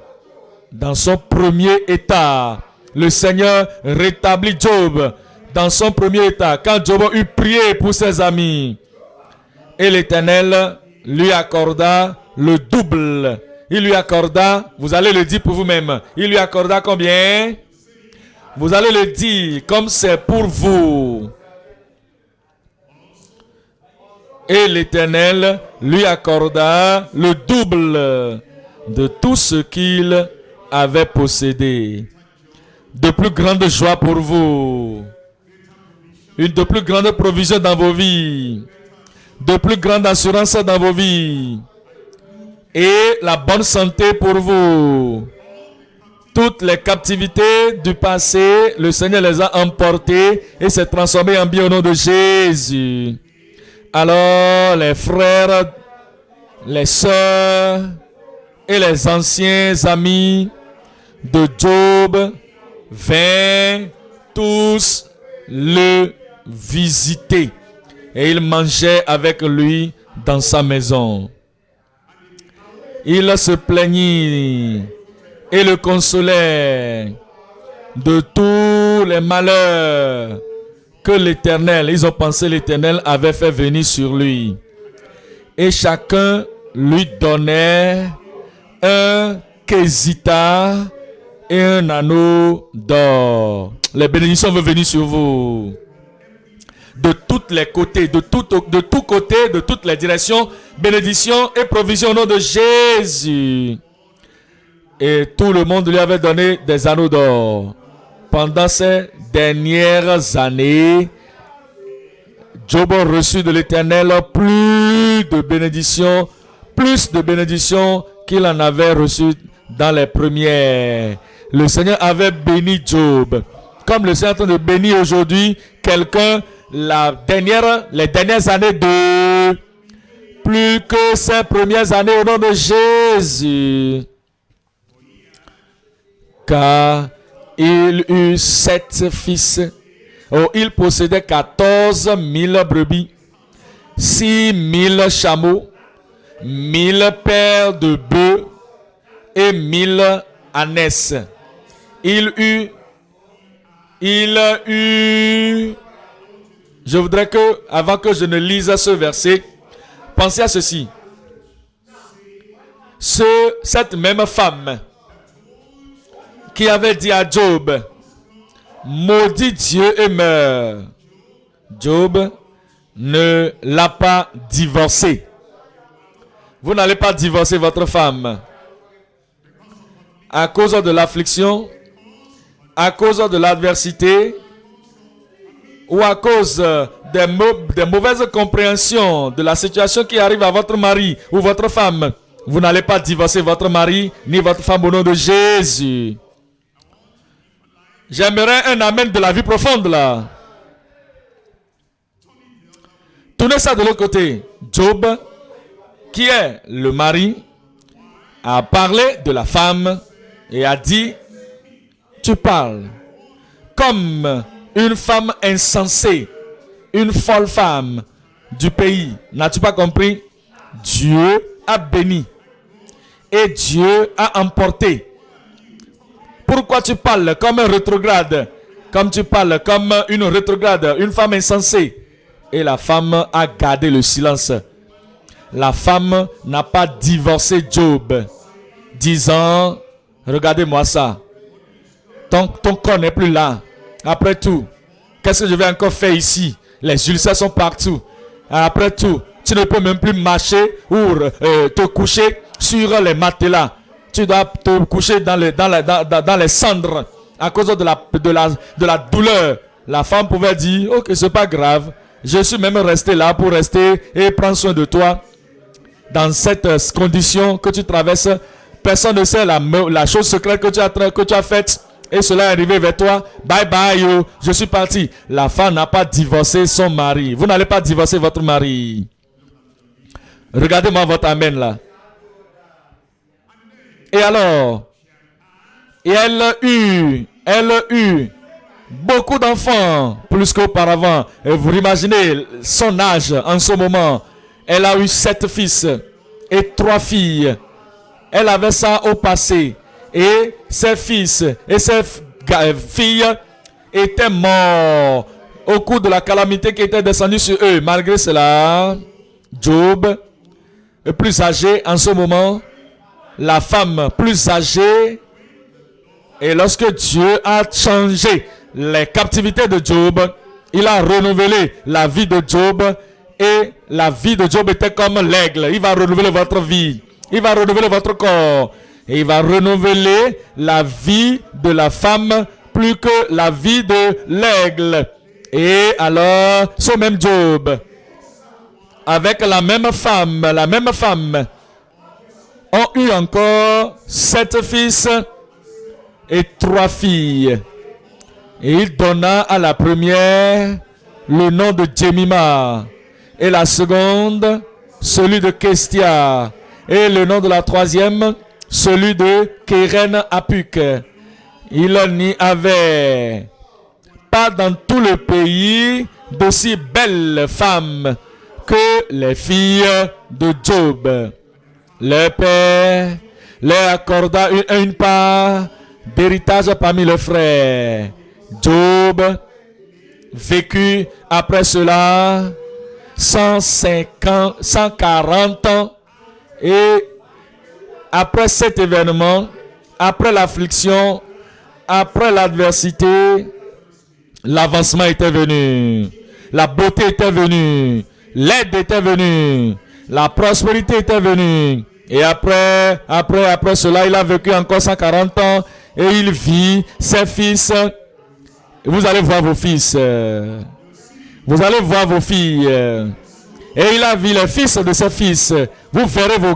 dans son premier état. Le Seigneur rétablit Job dans son premier état. Quand Job eut prié pour ses amis, Et l'Éternel lui accorda le double. Il lui accorda, vous allez le dire pour vous-même, il lui accorda combien? Vous allez le dire comme c'est pour vous. Et l'Éternel lui accorda le double de tout ce qu'il avait possédé. De plus grande joie pour vous. Une de plus grande provision dans vos vies. De plus grande assurance dans vos vies. Et la bonne santé pour vous. Toutes les captivités du passé, le Seigneur les a emportées et s'est transformé en bien au nom de Jésus. Alors les frères, les sœurs et les anciens amis de Job vinrent tous le visiter et ils mangeaient avec lui dans sa maison. Il se plaignit et le consolait de tous les malheurs que l'Éternel, ils ont pensé l'Éternel avait fait venir sur lui. Et chacun lui donnait un quesita et un anneau d'or. Les bénédictions vont venir sur vous. De tous les côtés, de tous côtés, de toutes les directions, bénédiction et provision au nom de Jésus. Et tout le monde lui avait donné des anneaux d'or. Pendant ces dernières années, Job a reçu de l'Éternel plus de bénédictions qu'il en avait reçu dans les premières. Le Seigneur avait béni Job. Comme le Seigneur est en train de bénir aujourd'hui quelqu'un les dernières années de plus que ces premières années au nom de Jésus. Car il eut 7 fils. Il possédait 14 000 brebis, 6 000 chameaux, 1000 paires de bœufs et 1000 ânesses. Il eut. Je voudrais que, avant que je ne lise ce verset, pensez à ceci. Cette même femme qui avait dit à Job, maudit Dieu et meurt. Job ne l'a pas divorcé. Vous n'allez pas divorcer votre femme à cause de l'affliction, à cause de l'adversité ou à cause des mauvaises compréhensions de la situation qui arrive à votre mari ou votre femme. Vous n'allez pas divorcer votre mari ni votre femme au nom de Jésus. J'aimerais un amen de la vie profonde là. Tournez ça de l'autre côté. Job, qui est le mari, a parlé de la femme et a dit, tu parles comme une femme insensée, une folle femme du pays. N'as-tu pas compris? Dieu a béni et Dieu a emporté. Pourquoi tu parles comme un rétrograde? Comme tu parles comme une rétrograde, une femme insensée. Et la femme a gardé le silence. La femme n'a pas divorcé Job, disant, regardez-moi ça. Ton corps n'est plus là. Après tout, qu'est-ce que je vais encore faire ici? Les ulcères sont partout. Après tout, tu ne peux même plus marcher ou te coucher sur les matelas. Tu dois te coucher dans les cendres à cause de la douleur. La femme pouvait dire, ok, c'est pas grave. Je suis même resté là pour rester et prendre soin de toi. Dans cette condition que tu traverses, personne ne sait la chose secrète que tu as faite. Et cela est arrivé vers toi. Bye bye, yo. Je suis parti. La femme n'a pas divorcé son mari. Vous n'allez pas divorcer votre mari. Regardez-moi votre amen là. Et alors, elle eut beaucoup d'enfants, plus qu'auparavant. Et vous imaginez son âge en ce moment. Elle a eu 7 fils et 3 filles. Elle avait ça au passé. Et ses fils et ses filles étaient morts au cours de la calamité qui était descendue sur eux. Malgré cela, Job est plus âgé en ce moment. La femme plus âgée. Et lorsque Dieu a changé les captivités de Job, il a renouvelé la vie de Job. Et la vie de Job était comme l'aigle. Il va renouveler votre vie. Il va renouveler votre corps. Et il va renouveler la vie de la femme plus que la vie de l'aigle. Et alors, ce même Job, avec la même femme, ont eu encore 7 fils et 3 filles. Et il donna à la première le nom de Jemima, et la seconde, celui de Kestia, et le nom de la troisième, celui de Keren Apuk. Il n'y avait pas dans tout le pays d'aussi belles femmes que les filles de Job. Le père leur accorda une part d'héritage parmi les frères. Job vécut après cela 140 ans, et après cet événement, après l'affliction, après l'adversité, l'avancement était venu, la beauté était venue, l'aide était venue, la prospérité était venue. Et après cela, il a vécu encore 140 ans et il vit ses fils. Vous allez voir vos fils. Vous allez voir vos filles. Et il a vu les fils de ses fils. Vous verrez vos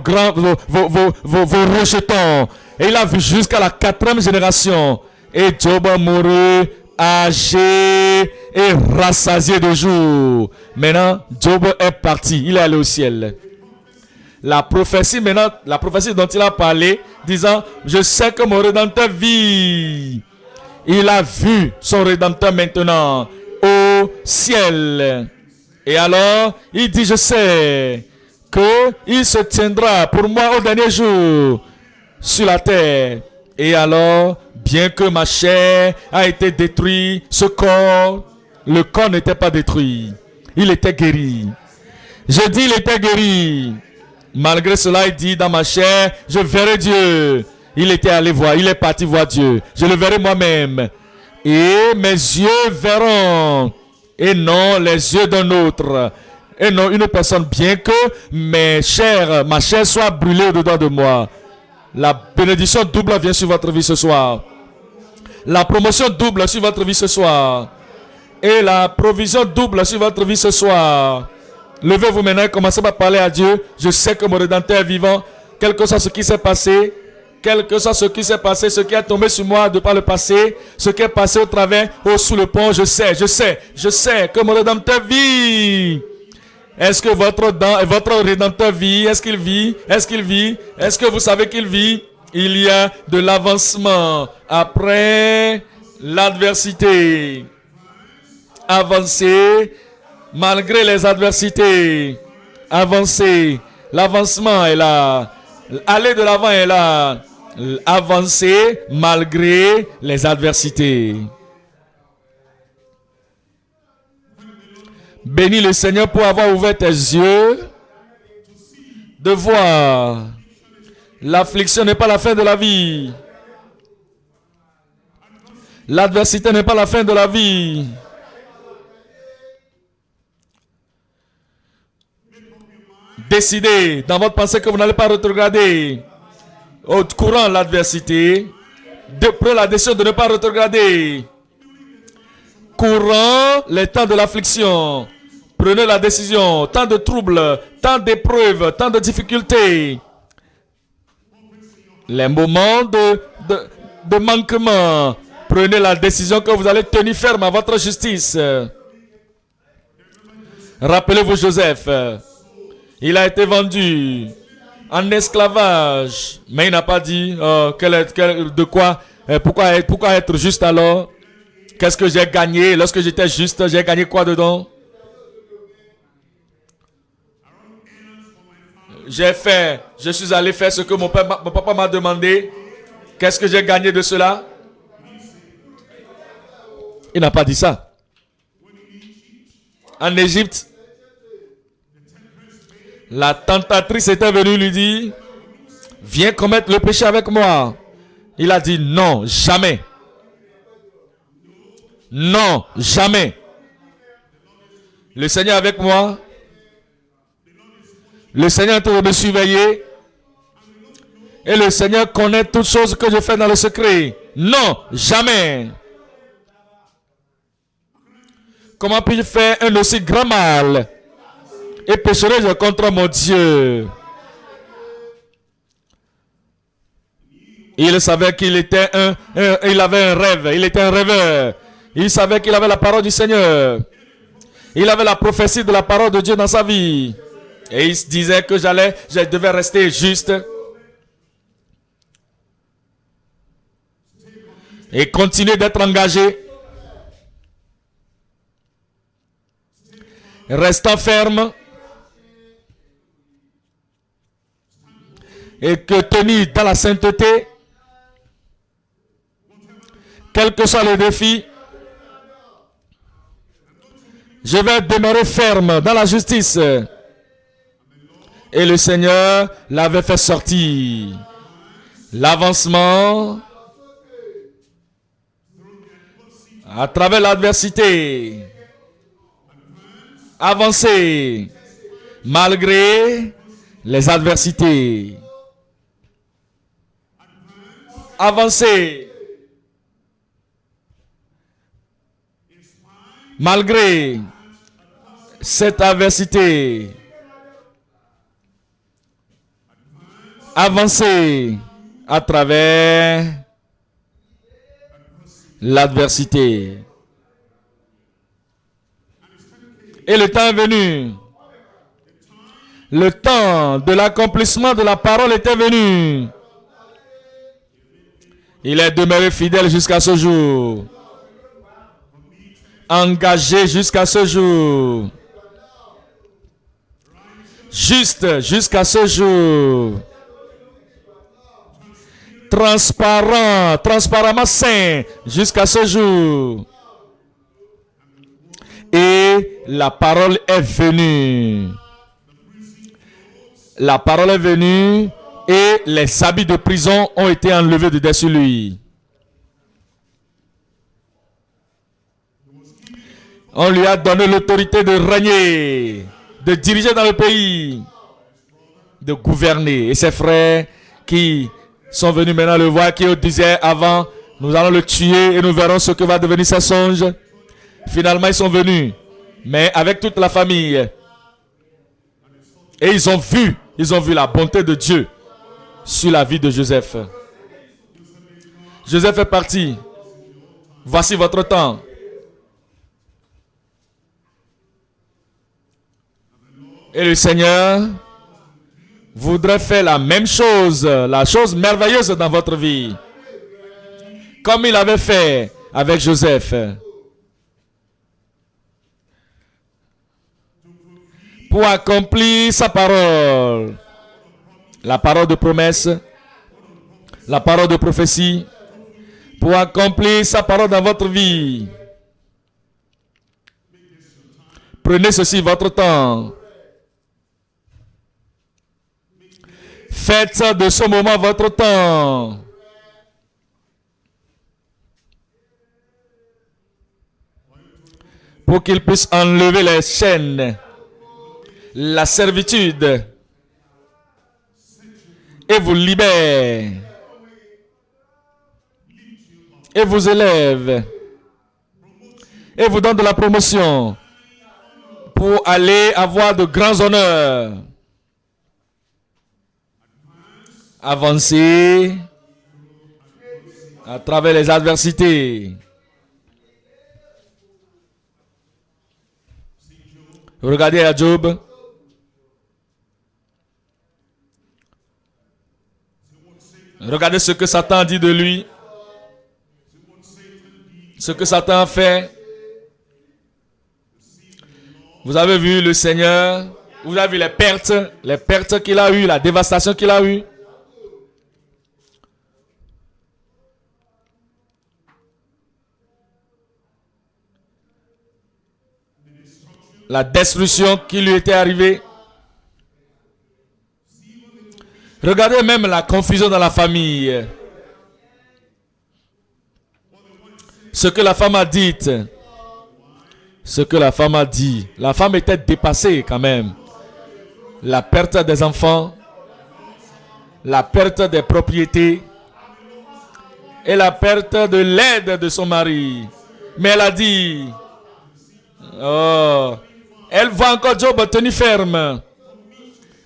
rejetons. Et il a vu jusqu'à la 4e génération. Et Job mourut âgé et rassasié de jours. Maintenant, Job est parti. Il est allé au ciel. La prophétie dont il a parlé, disant, je sais que mon Rédempteur vit. Il a vu son Rédempteur maintenant au ciel. Et alors, il dit, je sais qu'il se tiendra pour moi au dernier jour sur la terre. Et alors, bien que ma chair a été détruite, ce corps, le corps n'était pas détruit. Il était guéri. Je dis, il était guéri. Malgré cela, il dit, dans ma chair, je verrai Dieu. Il était allé voir, il est parti voir Dieu. Je le verrai moi-même. Et mes yeux verront. Et non les yeux d'un autre. Et non une personne, bien que ma chair soit brûlée au-dedans de moi. La bénédiction double vient sur votre vie ce soir. La promotion double sur votre vie ce soir. Et la provision double sur votre vie ce soir. Levez-vous maintenant et commencez par parler à Dieu. Je sais que mon Rédempteur est vivant. Quel que soit ce qui s'est passé, ce qui est tombé sur moi de par le passé, ce qui est passé au travers, sous le pont, je sais que mon Rédempteur vit. Est-ce que votre Rédempteur vit? Est-ce qu'il vit? Est-ce que vous savez qu'il vit? Il y a de l'avancement après l'adversité. Avancer malgré les adversités. Avancer. L'avancement est là. Aller de l'avant est là. Avancer malgré les adversités. Bénis le Seigneur pour avoir ouvert tes yeux de voir. L'affliction n'est pas la fin de la vie. L'adversité n'est pas la fin de la vie. Décidez dans votre pensée que vous n'allez pas rétrograder au courant de l'adversité. Prenez la décision de ne pas rétrograder. Courant les temps de l'affliction. Prenez la décision. Tant de troubles, tant d'épreuves, tant de difficultés. Les moments de manquement. Prenez la décision que vous allez tenir ferme à votre justice. Rappelez-vous Joseph. Il a été vendu en esclavage. Mais il n'a pas dit pourquoi être juste alors. Qu'est-ce que j'ai gagné? Lorsque j'étais juste, j'ai gagné quoi dedans? Je suis allé faire ce que mon papa m'a demandé. Qu'est-ce que j'ai gagné de cela? Il n'a pas dit ça. En Égypte, La tentatrice était venue lui dire, viens commettre le péché avec moi. Il a dit non, jamais. Non, jamais. Le Seigneur est avec moi. Le Seigneur est en train de me surveiller. Et le Seigneur connaît toutes choses que je fais dans le secret. Non, jamais. Comment puis-je faire un aussi grand mal? Et pécherai-je contre mon Dieu? Il savait qu'il était il avait un rêve. Il était un rêveur. Il savait qu'il avait la parole du Seigneur. Il avait la prophétie de la parole de Dieu dans sa vie. Et il se disait que je devais rester juste. Et continuer d'être engagé. Restant ferme. Et que tenir dans la sainteté. Quels que soient les défis. Je vais demeurer ferme dans la justice. Et le Seigneur l'avait fait sortir. L'avancement à travers l'adversité. Avancer malgré les adversités. Avancer malgré cette adversité. Avancer à travers l'adversité. Et le temps est venu. Le temps de l'accomplissement de la parole était venu. Il est demeuré fidèle jusqu'à ce jour. Engagé jusqu'à ce jour. Juste jusqu'à ce jour. Transparentement saint jusqu'à ce jour. Et la parole est venue. La parole est venue et les habits de prison ont été enlevés de dessus lui. On lui a donné l'autorité de régner, de diriger dans le pays, de gouverner. Et ses frères qui sont venus maintenant le voir, qui disaient avant, nous allons le tuer et nous verrons ce que va devenir ses songes. Finalement, ils sont venus, mais avec toute la famille. Et ils ont vu la bonté de Dieu sur la vie de Joseph. Joseph est parti. Voici votre temps. Et le Seigneur voudrait faire la même chose, la chose merveilleuse dans votre vie. Comme il avait fait avec Joseph. Pour accomplir sa parole. La parole de promesse. La parole de prophétie. Pour accomplir sa parole dans votre vie. Prenez ceci votre temps. Faites de ce moment votre temps. Pour qu'il puisse enlever les chaînes, la servitude, et vous libère, et vous élève, et vous donne de la promotion pour aller avoir de grands honneurs. Avancer à travers les adversités. Regardez à Job. Regardez ce que Satan dit de lui. Ce que Satan a fait. Vous avez vu le Seigneur. Vous avez vu les pertes qu'il a eues, la dévastation qu'il a eue. La destruction qui lui était arrivée. Regardez même la confusion dans la famille. Ce que la femme a dit. Ce que la femme a dit. La femme était dépassée quand même. La perte des enfants, la perte des propriétés et la perte de l'aide de son mari. Mais elle a dit, oh, elle voit encore Job tenu ferme,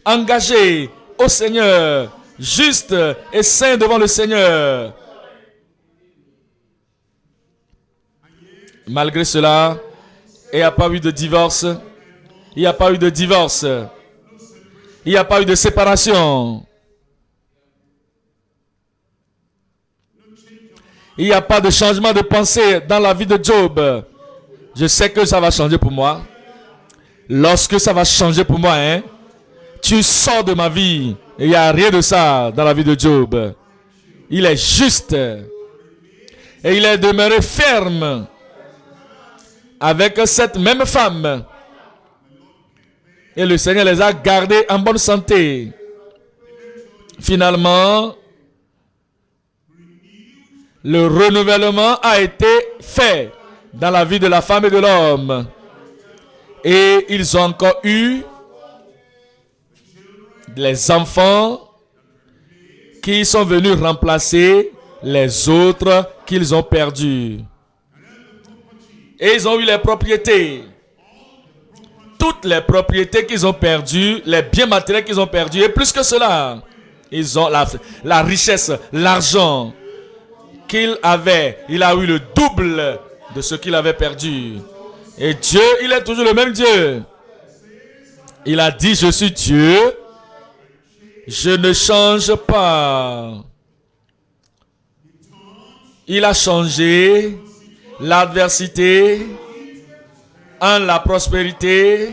engagé au Seigneur, juste et saint devant le Seigneur. Malgré cela, il n'y a pas eu de divorce. Il n'y a pas eu de divorce. Il n'y a pas eu de séparation. Il n'y a pas de changement de pensée dans la vie de Job. Je sais que ça va changer pour moi. Lorsque ça va changer pour moi, tu sors de ma vie. Il n'y a rien de ça dans la vie de Job. Il est juste. Et il est demeuré ferme avec cette même femme. Et le Seigneur les a gardés en bonne santé. Finalement, le renouvellement a été fait dans la vie de la femme et de l'homme. Et ils ont encore eu les enfants qui sont venus remplacer les autres qu'ils ont perdus. Et ils ont eu les propriétés. Toutes les propriétés qu'ils ont perdues, les biens matériels qu'ils ont perdus, et plus que cela, ils ont la richesse, l'argent qu'il avait. Il a eu le double de ce qu'il avait perdu. Et Dieu, il est toujours le même Dieu. Il a dit, je suis Dieu, je ne change pas. Il a changé l'adversité en la prospérité,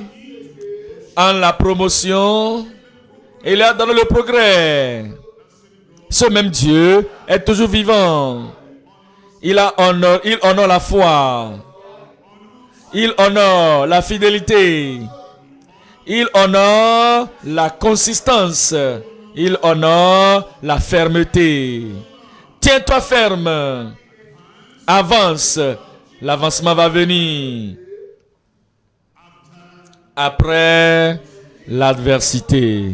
en la promotion. Il a donné le progrès. Ce même Dieu est toujours vivant. Il honore la foi. Il honore la fidélité. Il honore la consistance. Il honore la fermeté. Tiens-toi ferme. Avance. L'avancement va venir. Après l'adversité.